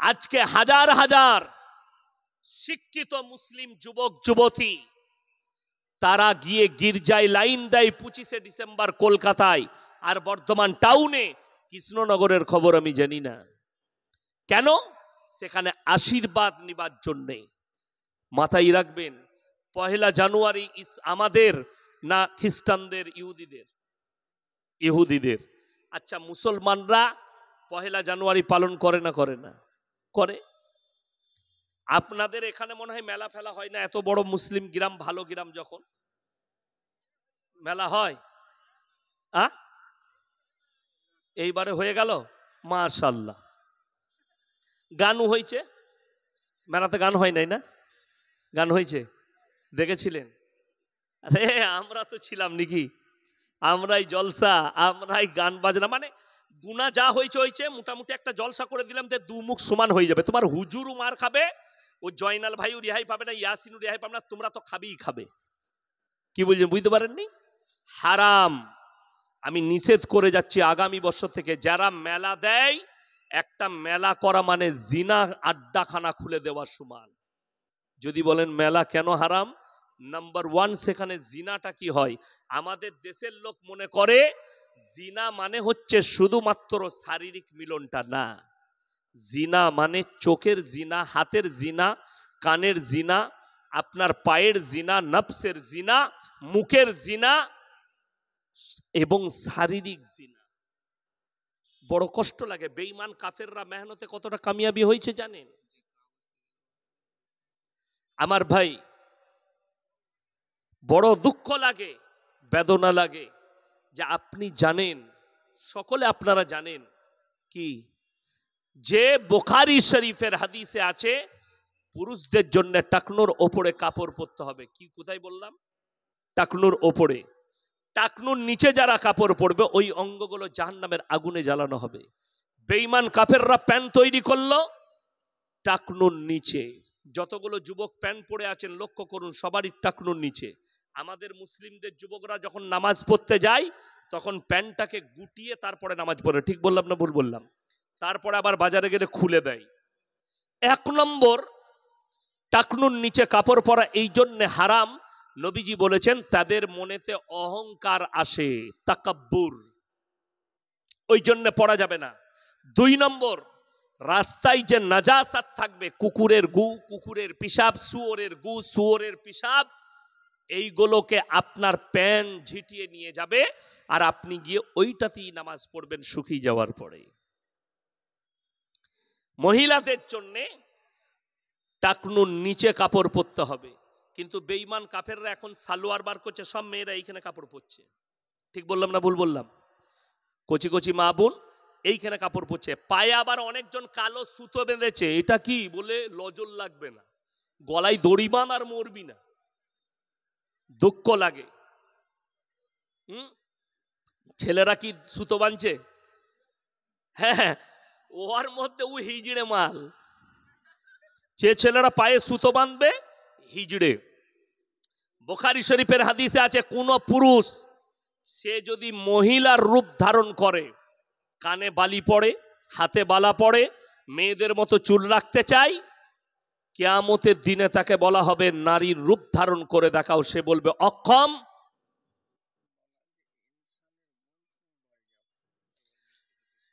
আজকে হাজার হাজার শিক্ষিত মুসলিম যুবক যুবতী তারা গিয়ে গির্জায় লাইন দেয় 25শে ডিসেম্বর কলকাতায়, আর বর্ধমান টাউনে। কৃষ্ণনগরের খবর আমি জানি না কেন, সেখানে আশীর্বাদ নিবার জন্যে। মাথায় রাখবেন, 1 জানুয়ারি আমাদের না খ্রিস্টানদের? ইহুদিদের। আচ্ছা, মুসলমানরা 1 জানুয়ারি পালন করে না করে না? করে। আপনাদের এখানে মনে হয় মেলা ফেলা হয় না? এত বড় মুসলিম গ্রাম, ভালো গ্রাম, যখন মেলা হয় এইবারে হয়ে গেল মাশাআল্লাহ। গানও হয়েছে মেলাতে, গান হয় নাই না? গান হয়েছে, দেখেছিলেন? আরে আমরা তো ছিলাম নাকি, আমরাই জলসা, আমরাই গান বাজনা, মানে গুনা যা হয়েছে হয়েছে, মোটামুটি একটা জলসা করে দিলাম যে দুমুখ সমান হয়ে যাবে। তোমার হুজুরও মার খাবে, ও জয়নাল ভাইও রেহাই পাবে না, ইয়াসিনও রেহাই পাবে না, তোমরা তো খাবেই খাবে। কি বলছেন, বুঝতে পারেননি? হারাম। আমি নিষেধ করে যাচ্ছি আগামী বছর থেকে, যারা মেলা দেয়, একটা মেলা করা মানে জিনা আড্ডাখানা খুলে দেওয়ার সমান। যদি বলেন মেলা কেন হারাম, নাম্বার 1, সেখানে জিনাটা কি হয়? আমাদের দেশের লোক মনে করে জিনা মানে হচ্ছে শুধুমাত্র শারীরিক মিলনটা, না। জিনা মানে চোখের জিনা, হাতের জিনা, কানের জিনা, আপনার পায়ের জিনা, নফসের জিনা, মুখের জিনা এবং শারীরিক জিনা। বড় কষ্ট লাগে। বেঈমান কাফেররা মেহনতে কতটা কামিয়াবি হয়েছে জানেন? আমার ভাই, বড় দুঃখ লাগে, বেদনা লাগে যে আপনি জানেন, সকলে আপনারা জানেন কি, যে বুখারী শরীফের হাদিসে আছে পুরুষদের জন্য টাকনুর ওপরে কাপড় পরতে হবে। কি, কোথায় বললাম? টাকনুর ওপরে। টাকনুর নিচে যারা কাপড় পরবে ওই অঙ্গগুলো জাহান্নামের আগুনে জ্বালানো হবে। বেঈমান কাফেররা প্যান্ট তৈরি করলো টাকনুর নিচে। যতগুলো যুবক প্যান্ট পরে আছেন লক্ষ্য করুন, সবারই টাকনুর নিচে। আমাদের মুসলিমদের যুবকরা যখন নামাজ পড়তে যায় তখন প্যান্টটাকে গুটিয়ে তারপরে নামাজ পড়ে। ঠিক বললাম না ভুল বললাম? তারপরে আবার বাজারে গেলে খুলে দেয়। 1 নম্বর, টাকনুর নিচে কাপড় পরা এই জন্যে হারাম, নবীজি বলেছেন তাদের মনেতে অহংকার আসে, তাকাব্বুর, ওই জন্য পড়া যাবে না। 2 নম্বর, রাস্তায় যে নাজাসাত থাকবে, কুকুরের গু, কুকুরের পিশাব, শুয়োরের গু, শুয়োরের পিশাব, এইগুলোকে আপনার প্যান ঝিটিয়ে নিয়ে যাবে, আর আপনি গিয়ে ওইটাতেই নামাজ পড়বেন শুকিয়ে যাওয়ার পরে। মহিলাদের জন্য টাকনুর নিচে কাপড় পরতে হবে, কিন্তু বেঈমান কাফেররা এখন সালোয়ার বার করছে, সব মেয়েরা এইখানে কাপড় পরছে। ঠিক বললাম না ভুল বললাম? কচি কচি মা বোন এইখানে কাপড় পরছে। পায়ে আবার অনেকজন কালো সুতো বেঁধেছে। এটা কি বলে? লজল লাগবে না, গলায় দড়ি বাঁধ আর মরবি না। দুঃখ লাগে। ছেলেরা কি সুতো বাঁধছে? হ্যাঁ, ওর মধ্যে ও হিজড়ে মাল। যে ছেলেরা পায়ে সুতো বাঁধবে হিজড়ে। বুখারী শরীফের হাদিসে আছে, কোন পুরুষ সে যদি মহিলার রূপ ধারণ করে, কানে বালি পড়ে, হাতে বালা পড়ে, মেয়েদের মতো চুল রাখতে চায়, কিয়ামতের দিনে তাকে বলা হবে নারীর রূপ ধারণ করে দেখাও। সে বলবে অক্ষম।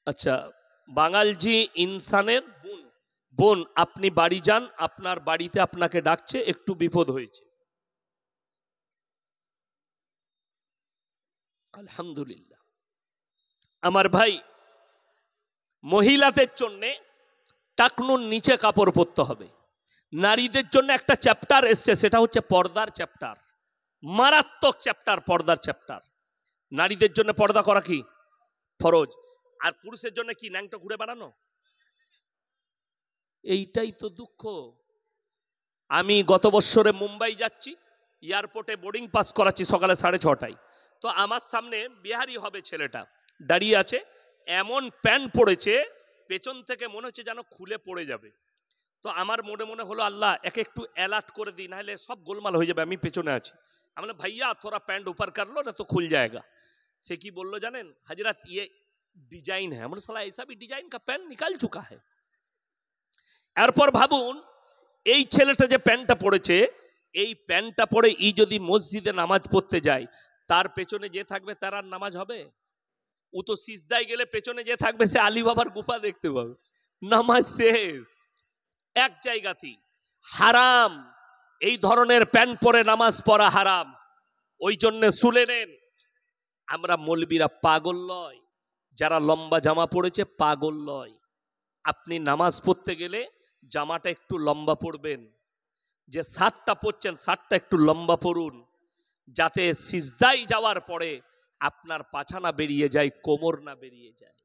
আচ্ছা, বাঙালজি ইনসানের বোন, আপনি বাড়ি যান, আপনার বাড়িতে আপনাকে ডাকছে, একটু বিপদ হয়েছে। আলহামদুলিল্লাহ। আমার ভাই, মহিলাদের জন্য টাকনুর নিচে কাপড় পরতে হবে। নারীদের জন্য একটা চ্যাপ্টার এসছে, সেটা হচ্ছে পর্দার চ্যাপ্টার। মারাত্মক চ্যাপ্টার, পর্দার চ্যাপ্টার। নারীদের জন্য পর্দা করা কি ফরজ, আর পুরুষের জন্য কি ন্যাংটা ঘুরে বেড়ানো? এইটাই তো দুঃখ। আমি গত বছরে মুম্বাই যাচ্ছি, এয়ারপোর্টে বোর্ডিং পাস করাচ্ছি সকালে 6:30টায়। তো আমার সামনে বিহারি হবে ছেলেটা দাঁড়িয়ে আছে, এমন প্যান্ট পড়েছে পেছন থেকে মনে হচ্ছে যেন খুলে পড়ে যাবে। তো আমার মনে মনে হলো, আল্লাহ একে একটু অ্যালার্ট করে দিই, নাহলে সব গোলমাল হয়ে যাবে। আমি পেছনে আছি, আমি বললাম ভাইয়া থোড়া প্যান্ট উপর কর লো না তো খুল जाएगा। সে কি বললো জানেন? হযরত ये ডিজাইন है। আমরা সালা ऐसा भी डिजाइन का पैंट निकाल चुका है। এরপর ভাবুন, এই ছেলেটা যে প্যান্টটা পড়েছে, এই প্যান্টটা পরে ই যদি মসজিদে নামাজ পড়তে যায়, তার পেছনে যে থাকবে তার আর নামাজ হবে? ও তো সিজদায় গেলে পেছনে যে থাকবে সে আলী বাবার গুফা দেখতে পাবে, নামাজ শেষ। এক জায়গাতেই হারাম, এই ধরনের প্যান্ট পরে নামাজ পড়া হারাম। ওই জন্য শুনে নেন, আমরা মৌলবীরা পাগল নয়, যারা লম্বা জামা পড়েছে পাগল নয়। আপনি নামাজ পড়তে গেলে জামাটা একটু লম্বা পরবেন, যে শার্টটা পরছেন শার্টটা একটু লম্বা পরুন, যাতে সিজদায় যাওয়ার পরে আপনার পাছা না বেরিয়ে যায়, কোমর না বেরিয়ে যায়।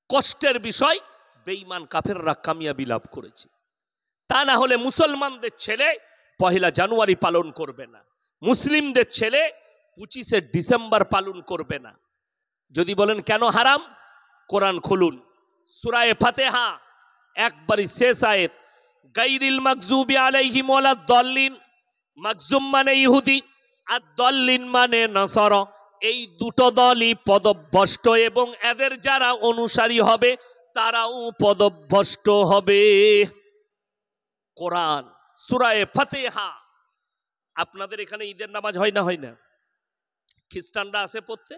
কষ্টের বিষয়, বেঈমান কাফেররা কামিয়াবি লাভ করেছে। তা না হলে মুসলমানদের ছেলে 1 জানুয়ারি পালন করবে না, মুসলিমদের ছেলে 25 ডিসেম্বর পালন করবে না। যদি বলেন কেন হারাম, কোরআন খুলুন, সূরা ফাতিহা একবারই শেষ আয়াত, গায়রিল মাগজুবি আলাইহিম ওয়ালাদ দাল্লিন, মাগজুম মানে ইহুদি, আর দাল্লিন মানে নাসারা। এই দুটো দলই পদভ্রষ্ট এবং এদের যারা অনুসারী হবে তারাও পদভ্রষ্ট হবে। কোরআন সূরা ফাতিহা। আপনাদের এখানে ঈদের নামাজ হয় না? হয় না? খ্রিস্টানরা আসে পড়তে?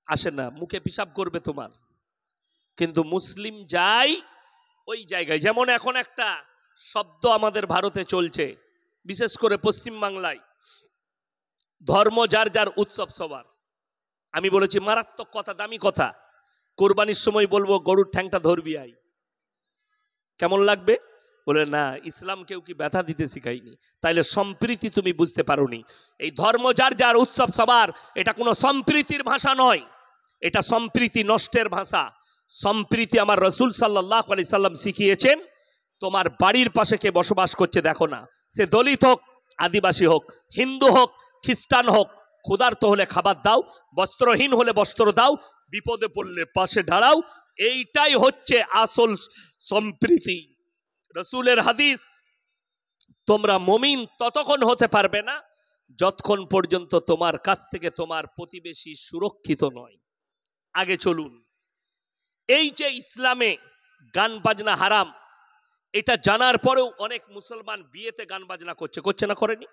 আসে না, মুখে পিশাব করবে তোমার। কিন্তু মুসলিম যাই ওই জায়গায়, যেমন এখন একটা শব্দ আমাদের ভারতে চলছে, বিশেষ করে পশ্চিম বাংলায়, ধর্ম যার যার উৎসব সবার। আমি বলেছি মারাত্মক কথা, দামি কথা, কোরবানির সময় বলবো গরুর ঠ্যাংটা ধরবি আই, কেমন লাগবে? বলে না, ইসলাম কেউ কি ব্যথা দিতে শিখাইনি। তাইলে সম্প্রীতি তুমি বুঝতে পারোনি। এই ধর্ম যার যার উৎসব সবার, এটা কোনো সম্প্রীতির ভাষা নয়, এটা সম্প্রীতি নষ্টের ভাষা। সম্প্রীতি আমার রসুল সাল্লাল্লাহু আলাইহি সাল্লাম শিখিয়েছেন। তোমার বাড়ির পাশে কে বসবাস করছে দেখো না, সে দলিত হোক, আদিবাসী হোক, হিন্দু হোক, খ্রিস্টান হোক, ক্ষুধার্ত হলে খাবার দাও, বস্ত্রহীন হলে বস্ত্র দাও, বিপদে পড়লে পাশে দাঁড়াও। এইটাই হচ্ছে আসল সম্প্রীতি। রসুলের হাদিস, তোমরা মুমিন ততক্ষণ হতে পারবে না যতক্ষণ পর্যন্ত তোমার কাছ থেকে তোমার প্রতিবেশী সুরক্ষিত নয়। আগে চলুন। এই যে ইসলামে গান বাজনা হারাম, এটা জানার পরেও অনেক মুসলমান বিয়েতে গান বাজনা করছে না করেনি?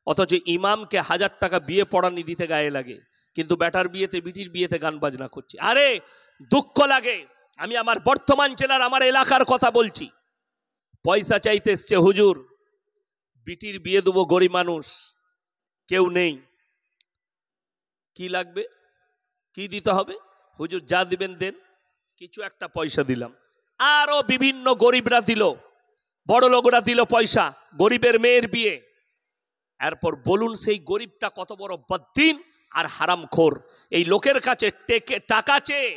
অথচ ইমামকে 1000 টাকা বিয়ে পড়ানি দিতে গায়ে লাগে, কিন্তু বেটার বিয়েতে, বিটির বিয়েতে গান বাজনা করছে। আরে দুঃখ লাগে। আমি আমার বর্তমান জেলার আমার এলাকার কথা বলছি। পয়সা চাইতে এসছে, হুজুর বিটির বিয়ে দেবো, গরিব মানুষ, কেউ নেই, কি লাগবে, কি দিতে হবে? হুজুর যা দিবেন দেন, কিছু একটা পয়সা দিলাম। আরো বিভিন্ন গরিবরা দিল, বড় লোকরা দিল পয়সা, গরিবের মেয়ের বিয়ে। এরপর বলুন সেই গরিবটা কত বড় বদ্দিন আর হারামখোর। এই লোকের কাছে টাকা চেয়ে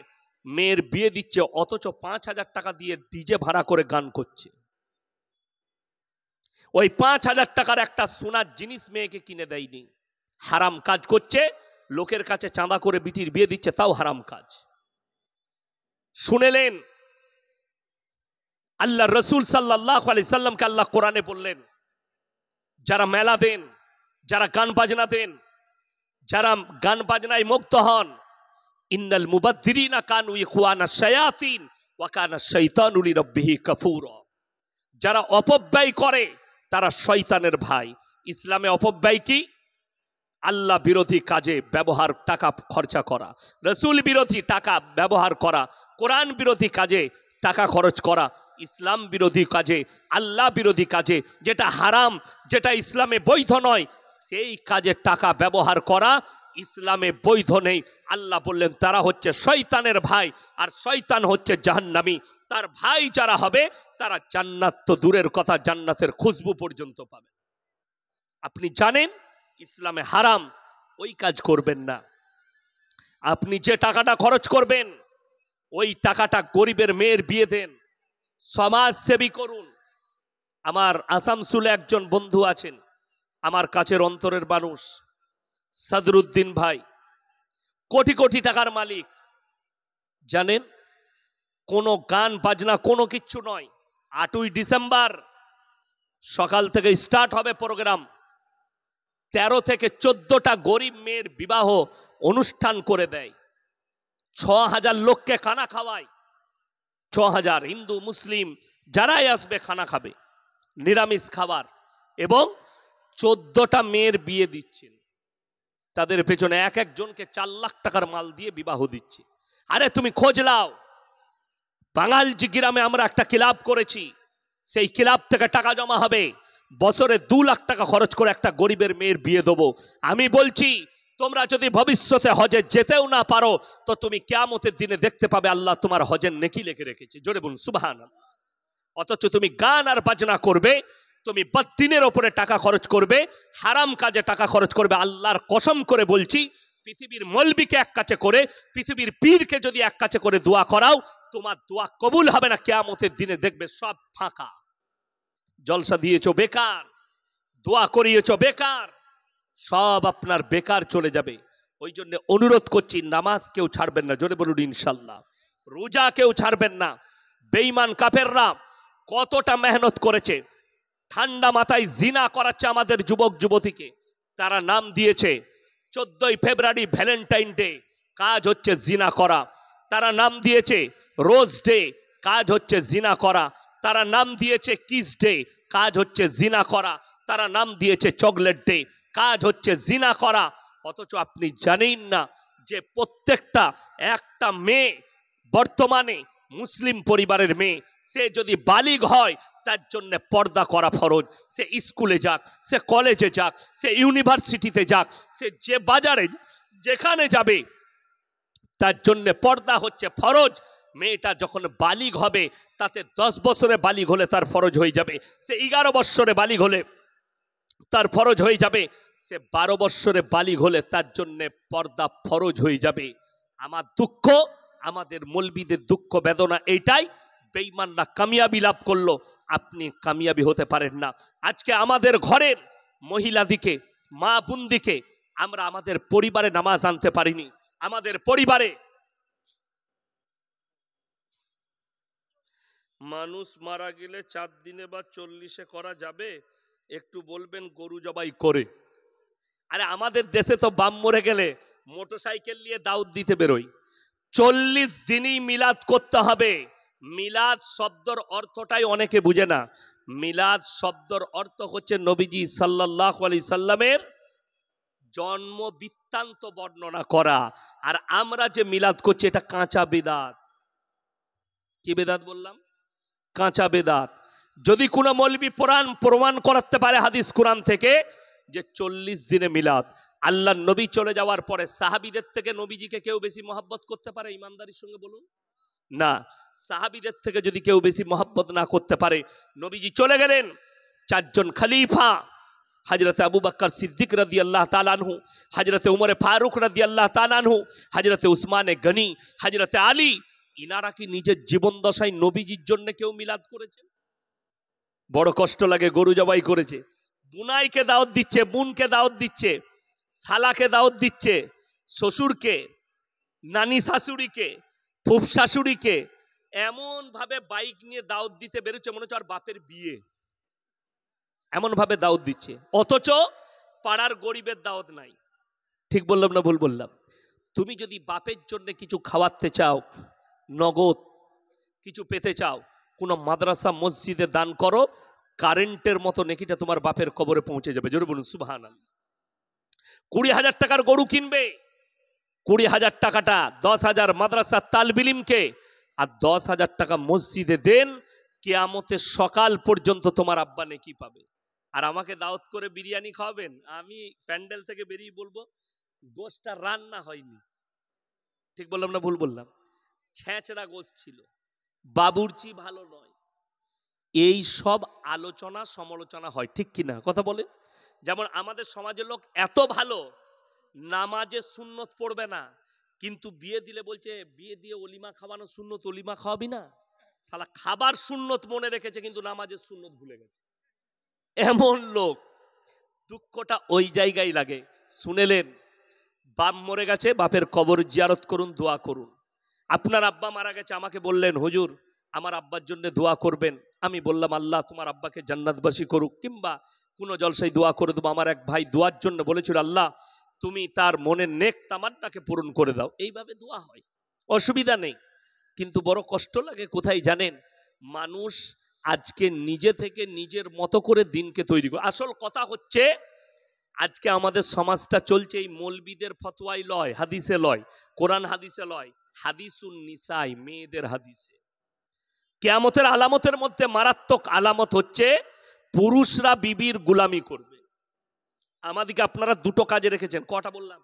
মেয়ের বিয়ে দিচ্ছে, অথচ 5000 টাকা দিয়ে ডিজে ভাড়া করে গান করছে। ওই 5000 টাকার একটা সোনার জিনিস মেয়েকে কিনে দেয়নি। হারাম কাজ করছে, লোকের কাছে চাঁদা করে বিটির বিয়ে দিচ্ছে, তাও হারাম কাজ। শুনেলেন, আল্লাহ রসুল সাল্লাল্লাহু আলাইহি সাল্লামকে আল্লাহ কোরআনে বললেন, যারা মেলা দেন, যারা গান বাজনা দেন, যারা গান বাজনায় মুক্ত হন, ইন্নাল মুবাদ্দিরিনা কানু ইখওয়ানাশ শায়াতিন ওয়া কানা শাইতানু লিরাব্বিহি কাফুরা। যারা অপব্যয় করে তারা শয়তানের ভাই। ইসলামে অপব্যয় কি? আল্লাহ বিরোধী কাজে ব্যবহার, টাকা খরচা করা, রসুল বিরোধী টাকা ব্যবহার করা, কোরআন বিরোধী কাজে টাকা খরচ করা, ইসলাম বিরোধী কাজে, আল্লাহ বিরোধী কাজে, যেটা হারাম, যেটা ইসলামে বৈধ নয়, সেই কাজে টাকা ব্যবহার করা ইসলামে বৈধ নেই। আল্লাহ বললেন তারা হচ্ছে শয়তানের ভাই, আর শয়তান হচ্ছে জাহান্নামী। তার ভাই যারা হবে তারা জান্নাত তো দূরের কথা, জান্নাতের খুশবু পর্যন্ত পাবে। আপনি জানেন ইসলামে হারাম, ওই কাজ করবেন না। আপনি যে টাকাটা খরচ করবেন, ওই টাকাটা গরিবের মেয়ের বিয়ে দেন, সমাজ সেবী করুন। আমার আসানসোলে একজন বন্ধু আছেন, আমার কাছের অন্তরের মানুষ, সাদরুদ্দিন ভাই, কোটি কোটি টাকার মালিক। জানেন, কোনো গান বাজনা কোনো কিচ্ছু নয়। 8ই ডিসেম্বর সকাল থেকে স্টার্ট হবে প্রোগ্রাম। 13 থেকে 14টা গরিব মেয়ের বিবাহ অনুষ্ঠান করে দেয়। 6000 লোককে খানা খাওয়ায়। 6000 হিন্দু মুসলিম যারাই আসবে খানা খাবে। নিরামিষ খাবার, এবং 14টা মেয়ের বিয়ে দিচ্ছেন। তাদের পেছনে এক একজনকে 4 লাখ টাকার মাল দিয়ে বিবাহ দিচ্ছে। আরে তুমি খোঁজ লাও, বাঙালজি গ্রামে আমরা একটা ক্লাব করেছি, সেই ক্লাব থেকে টাকা জমা হবে, বছরে 2 লাখ টাকা খরচ করে একটা গরিবের মেয়ের বিয়ে দেবো। আমি বলছি তোমরা যদি ভবিষ্যতে হজে যেতেও না পারো, তো তুমি কিয়ামতের দিনে দেখতে পাবে আল্লাহ তোমার হজের নেকি লিখে রেখেছে। জোরে বলুন সুবহানাল্লাহ। অথচ তুমি গান আর বাজনা করবে, তুমি বদ্দিনের ওপরে টাকা খরচ করবে, হারাম কাজে টাকা খরচ করবে। আল্লাহর কসম করে বলছি, পৃথিবীর মলবিকে এক কাছে করে, পৃথিবীর পীরকে যদি এক কাছে করে দোয়া করাও, তোমার দোয়া কবুল হবে না। কিয়ামতের দিনে দেখবে সব ফাঁকা। জলসা দিয়েছো বেকার, দোয়া করিয়েছো বেকার, সব আপনার বেকার চলে যাবে। ওই জন্য অনুরোধ করছি, নামাজ কেউ ছাড়বেন না। জোরে বলুন ইনশাল্লাহ। রোজা কেউ ছাড়বেন না। বেঈমান কাফেররা কতটা মেহনত করেছে, ঠান্ডা মাথায় জিনা করাচ্ছে আমাদের যুবক যুবতীকে। তারা নাম দিয়েছে 14ই ফেব্রুয়ারি ভ্যালেন্টাইন ডে, কাজ হচ্ছে জিনা করা। তারা নাম দিয়েছে রোজ ডে, কাজ হচ্ছে জিনা করা। তারা নাম দিয়েছে কিস ডে, কাজ হচ্ছে জিনা করা। তারা নাম দিয়েছে চকলেট ডে, কাজ হচ্ছে জিনা করা। অথচ আপনি জানেন না যে প্রত্যেকটা একটা মেয়ে, বর্তমানে মুসলিম পরিবারের মেয়ে, সে যদি বালিগ হয় তার জন্য পর্দা করা ফরজ। সে স্কুলে যাক, সে কলেজে যাক, সে ইউনিভার্সিটিতে যাক, সে যে বাজারে যেখানে যাবে, তার জন্য পর্দা হচ্ছে ফরজ। মেয়েটা যখন বালিগ হবে, তাতে 10 বছরে বালিগ হলে তার ফরজ হয়ে যাবে, সে 11 বছরে বালিগ হলে তার ফরজ হয়ে যাবে, সে 12 বছরে বালিগ হলে তার জন্য পর্দা ফরজ হয়ে যাবে। আমার দুঃখ, আমাদের মৌলবীদের দুঃখ বেদনা এইটাই, বেঈমানরা কামিয়াবি লাভ করলো, আপনি কামিয়াবি হতে পারেন না। আজকে আমাদের ঘরের মহিলাদিকে, মা বোনদিকে আমরা আমাদের পরিবারে নামাজ আনতে পারিনি। আমাদের পরিবারে মানুষ মারা গেলে 4 দিনে বা 40-এ করা যাবে? একটু বলবেন গরু জবাই করে। আরে আমাদের দেশে তো বাম মরে গেলে মোটরসাইকেল নিয়ে দাউদ দিতে বেরোয়। 40 দিনই মিলাদ করতে হবে। মিলাদ শব্দর অর্থটাই অনেকে বুঝে না। মিলাদ শব্দর অর্থ হচ্ছে নবীজি সাল্লাল্লাহু আলাইহি সাল্লামের জন্ম বৃত্তান্ত বর্ণনা করা। আর আমরা যে মিলাদ করছি এটা কাঁচা বেদাত। কি বেদাত বললাম? কাঁচা বেদাত। যদি কোনো মৌলবী প্রমাণ করাতে পারে হাদিস কোরআন থেকে যে 40 দিনে মিলাদ, আল্লাহ নবী চলে যাওয়ার পরে সাহাবীদের থেকে নবীজিকে কেউ বেশি মহব্বত করতে পারে? ইমানদারির সঙ্গে বলুন না। সাহাবীদের থেকে যদি কেউ বেশি মহব্বত না করতে পারে, নবীজি চলে গেলেন, 4 জন খলিফা, হযরত আবু বকর সিদ্দিক রাদিয়াল্লাহু তাআলা আনহু, হযরত উমর ফারুক রাদিয়াল্লাহু তাআলা আনহু, হযরত উসমান গনি, হযরত আলী, ইনারা কি নিজের জীবন দশায় নবীজির জন্য কেউ মিলাদ করেছে? বড় কষ্ট লাগে। গরু জবাই করেছে, বুনাইকে দাওয়াত দিচ্ছে, বোনকে দাওয়াত দিচ্ছে, শালাকে দাওয়াত দিচ্ছে, শ্বশুরকে, নানি শাশুড়িকে, ফুফ শাশুড়িকে, এমন ভাবে বাইক নিয়ে দাওয়াত দিতে বেরোচ্ছে মনে হচ্ছে আর বাপের বিয়ে, এমন ভাবে দাওয়াত দিচ্ছে। অথচ পাড়ার গরিবের দাওয়াত নাই। ঠিক বললাম না ভুল বললাম? তুমি যদি বাপের জন্য কিছু খাওয়াতে চাও, নগদ কিছু পেতে চাও, কোনো মাদ্রাসা মসজিদে দান করো, কারেন্টের মতো নেকিটা তোমার বাপের কবরে পৌঁছে যাবে। জোরে বলুন সুবহানাল্লাহ। 20,000 টাকার গরু কিনবে, 20,000 টাকাটা 10,000 মাদ্রাসা তালবিলিমকে আর 10,000 টাকা মসজিদে দেন, কিয়ামতের সকাল পর্যন্ত তোমার আব্বা নেকি পাবে। আর আমাকে দাওয়াত করে বিরিয়ানি খাওয়াবেন, আমি প্যান্ডেল থেকে বেরিয়ে বলবো গোশটা রান্না হয়নি। ঠিক বললাম না ভুল বললাম? ছেঁচড়া গোশ ছিল, বাবুর্চি ভালো নয়। এই সব আলোচনা সমালোচনা হয়, ঠিক কিনা কথা বলে? যেমন আমাদের সমাজের লোক এত ভালো, নামাজে সুন্নত পড়বে না, কিন্তু বিয়ে দিলে বলছে বিয়ে দিয়ে অলিমা খাওয়ানো সুন্নত, অলিমা খাওয়াবি না। শালা খাবার সুন্নত মনে রেখেছে কিন্তু নামাজের সুন্নত ভুলে গেছে। এমন লোক, দুঃখটা ওই জায়গায় লাগে। শুনেলেন বাপ মরে গেছে, বাপের কবর জিয়ারত করুন, দোয়া করুন। আপনার আব্বা মারা গেছে, আমাকে বললেন হুজুর আমার আব্বার জন্য দোয়া করবেন। আমি বললাম আল্লাহ তোমার আব্বাকে জান্নাতবাসী করুক। কিংবা কোনো জলসায় দোয়া করে দেবো। আমার এক ভাই দোয়ার জন্য বলেছিল আল্লাহ তুমি তার মনের নেক তামান্নাকে পূরণ করে দাও। এইভাবে দোয়া হয়, অসুবিধা নেই। কিন্তু বড় কষ্ট লাগে কোথায় জানেন? মানুষ আজকে নিজে থেকে নিজের মতো করে দিনকে তৈরি করে। আসল কথা হচ্ছে আজকে আমাদের সমাজটা চলছে এই মৌলবীদের ফতোয়ায় লয়, হাদিসে লয়, কোরআন হাদিসে লয়, হাদিসুন নিসাই, মেয়েদের হাদিসে। কিয়ামতের আলামতের মধ্যে মারাত্মক আলামত হচ্ছে পুরুষরা বিবির গোলামি করবে। আমাদেরকে আপনারা দুটো কাজে রেখেছেন, কটা বললাম?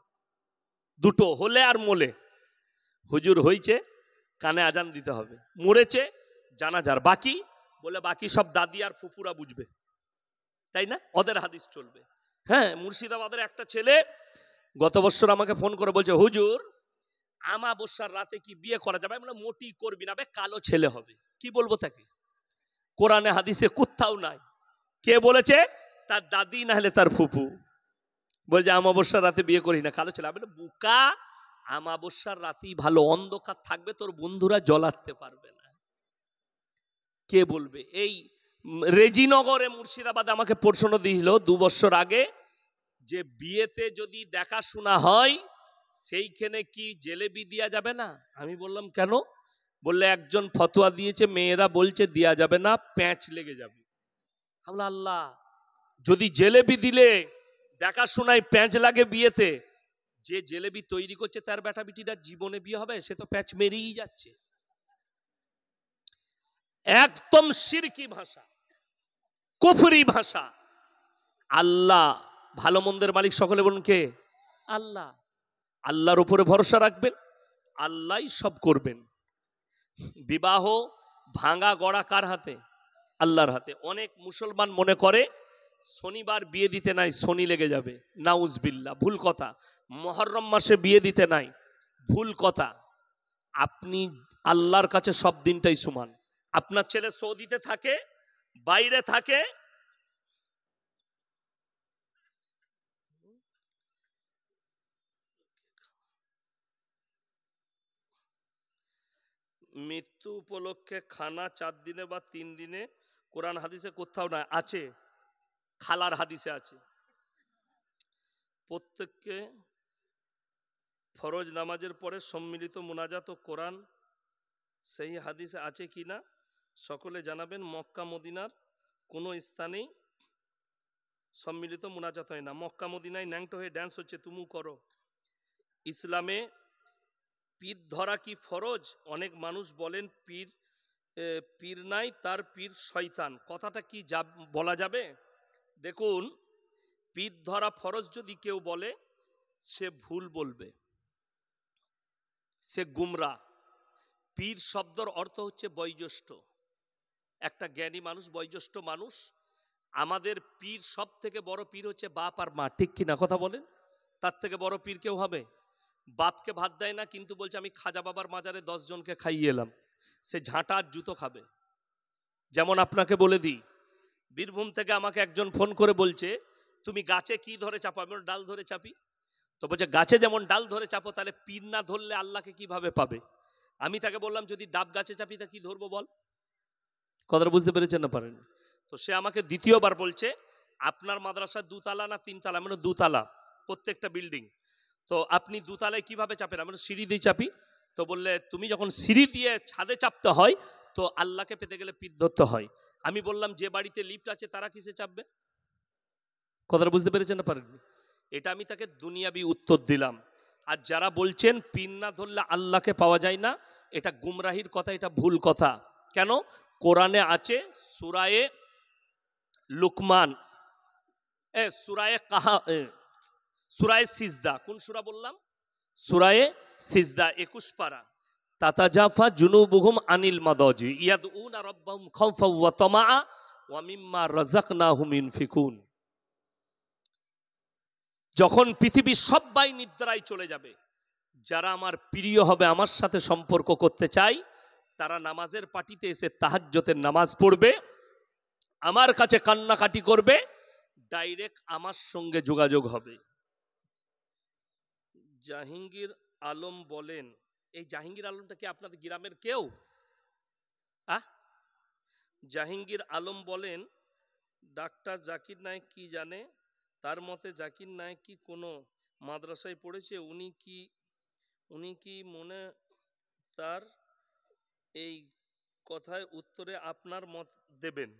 দুটো, হলে আর মোলে। হুজুর হয়েছে, কানে আজান দিতে হবে, মরেছে জানাজার, বাকি বলে বাকি সব দাদি আর ফুপুরা বুঝবে, তাই না? ওদের হাদিস চলবে। হ্যাঁ, মুর্শিদাবাদের একটা ছেলে গত বছর আমাকে ফোন করে বলছে, হুজুর আমাবস্যার রাতে কি বিয়ে করা যাবে? মানে মোটি করবি না, কালো ছেলে হবে। কি বলবো তাকে? কোরআনে হাদিসে কোথাও নাই। কে বলেছে? তার দাদি না হলে তার ফুপু। বলছে আমাবস্যার রাতে বিয়ে করি না, কালো ছেলে। আমি বলি, বুকা, আমাবস্যার রাতেই ভালো, অন্ধকার থাকবে, তোর বন্ধুরা জ্বলাতে পারবে না। কে বলবে? এই রেজিনগরে মুর্শিদাবাদে আমাকে প্রশ্ন দিল 2 বছর আগে, যে বিয়েতে যদি দেখাশোনা হয় সেইখানে কি জেলেবি দেওয়া যাবে না? আমি বললাম কেন? বললে একজন ফতোয়া দিয়েছে, মেয়েরা বলছে দেওয়া যাবে না, প্যাঁচ লেগে যাবে। আমরা আল্লাহ, যদি জেলেবি দিলে দেখাশোনায় প্যাঁচ লাগে বিয়েতে, যে জেলেবি তৈরি করছে তার বেটা বিটিরা জীবনে বিয়ে হবে? সে তো প্যাঁচ মেরেই যাচ্ছে। একদম শিরকি ভাষা, কুফরি ভাষা। আল্লাহ ভালো মন্দের মালিক, সকলে বলুন কে? আল্লাহ। আল্লাহর উপরে ভরসা রাখবেন, আল্লাহই সব করবেন। বিবাহ ভাঙা গড়া কার হাতে? আল্লাহর হাতে। অনেক মুসলমান মনে করে শনিবার বিয়ে দিতে নাই, শনি লেগে যাবে। নাউজবিল্লাহ, ভুল কথা। মুহররম মাসে বিয়ে দিতে নাই, ভুল কথা। আপনি আল্লাহর কাছে সব দিনটাই সমান। আপনার ছেলে সৌদিতে থাকে, বাইরে থাকে, মৃত্যু উপলক্ষে খানা 4 দিনে বা 3 দিনে, কোরআন হাদিসে কোথাও না। আছে, খালার হাদিসে আছে। প্রত্যেককে ফরজ নামাজের পরে সম্মিলিত মুনাজাত ও কোরআন সেই হাদিসে আছে কিনা সকলে জানাবেন। মক্কা মদিনার কোনো স্থানেই সম্মিলিত মুনাজাত হয় না। মক্কা মদিনায় ন্যাংটো হয়ে ড্যান্স হচ্ছে, তুমিও করো। ইসলামে পীর ধরা কি ফরজ? অনেক মানুষ বলেন পীর নাই, তার পীর শয়তান। কথাটা কি বলা যাবে? দেখুন, পীর ধরা ফরজ যদি কেউ বলে, সে ভুল বলবে, সে গুমরা। পীর শব্দের অর্থ হচ্ছে বয়োজ্যেষ্ঠ, একটা জ্ঞানী মানুষ, বয়োজ্যেষ্ঠ মানুষ। আমাদের পীর, সব থেকে বড় পীর হচ্ছে বাপ আর মা, ঠিক কিনা কথা বলেন? তার থেকে বড় পীর কেউ হবে? বাপকে ভাত দেয় না, কিন্তু বলছে আমি খাজা বাবার মাজারে 10 জনকে খাইয়ে এলাম, সে ঝাঁটা আর জুতো খাবে। যেমন আপনাকে বলে দিই, বীরভূম থেকে আমাকে একজন ফোন করে বলছে, তুমি গাছে কি ধরে চাপো? আমি ডাল ধরে চাপি। তো বলছে গাছে যেমন ডাল ধরে চাপো, তাহলে পীর না ধরলে আল্লাহকে কিভাবে পাবে? আমি তাকে বললাম, যদি ডাব গাছে চাপি তা কি ধরবো বল? কথাটা বুঝতে পেরেছেন না পারেন? তো সে আমাকে দ্বিতীয়বার বলছে, আপনার মাদ্রাসা 2 তালা না 3 তালা? মানে 2 তালা প্রত্যেকটা বিল্ডিং, তো আপনি 2 তালায় কিভাবে চাপেন? আমরা সিঁড়ি দিয়ে চাপি। তো বললে, তুমি যখন সিঁড়ি দিয়ে ছাদে চাপতে হয়, তো আল্লাহকে পেতে গেলে পীর ধরতে হয়। আমি বললাম, যে বাড়িতে লিফট আছে তারা কিসে চাপবে? কথাটা বুঝতে পেরেছেন না পারেননি? এটা আমি তাকে দুনিয়াবি উত্তর দিলাম। আর যারা বলছেন পীর না ধরলে আল্লাহকে পাওয়া যায় না, এটা গুমরাহির কথা, এটা ভুল কথা। কেন? কোরআনে আছে সূরায়ে লুকমান, সূরায়ে সিজদা। কোন সূরা বললাম? সূরায়ে সিজদা, 21 পারা। তাতাজাফা জুনুবুহুম আনিল মাদাজি ইয়াদউনা রাব্বাহুম খাউফা ওয়া তামাআ ওয়া মিম্মা রাযাকনাহুম ইউনফিকুন। যখন পৃথিবীর সবাই নিদ্রায় চলে যাবে, যারা আমার প্রিয় হবে, আমার সাথে সম্পর্ক করতে চাই, তারা নামাজের পাটিতে এসে তাহাজ্জুদের নামাজ পড়বে, আমার কাছে কান্নাকাটি করবে, ডাইরেক্ট আমার সঙ্গে যোগাযোগ হবে। জাহাঙ্গীর আলম বলেন, এই জাহাঙ্গীর আলমটা কি আপনাদের গ্রামের কেউ? জাহাঙ্গীর আলম বলেন, ডাক্তার জাকির নায়েক কি জানে? তার মতে জাকির নায়েক কি কোনো মাদ্রাসায় পড়েছে? উনি কি মনে তার এই কথায় উত্তরে আপনার মত দেবেন।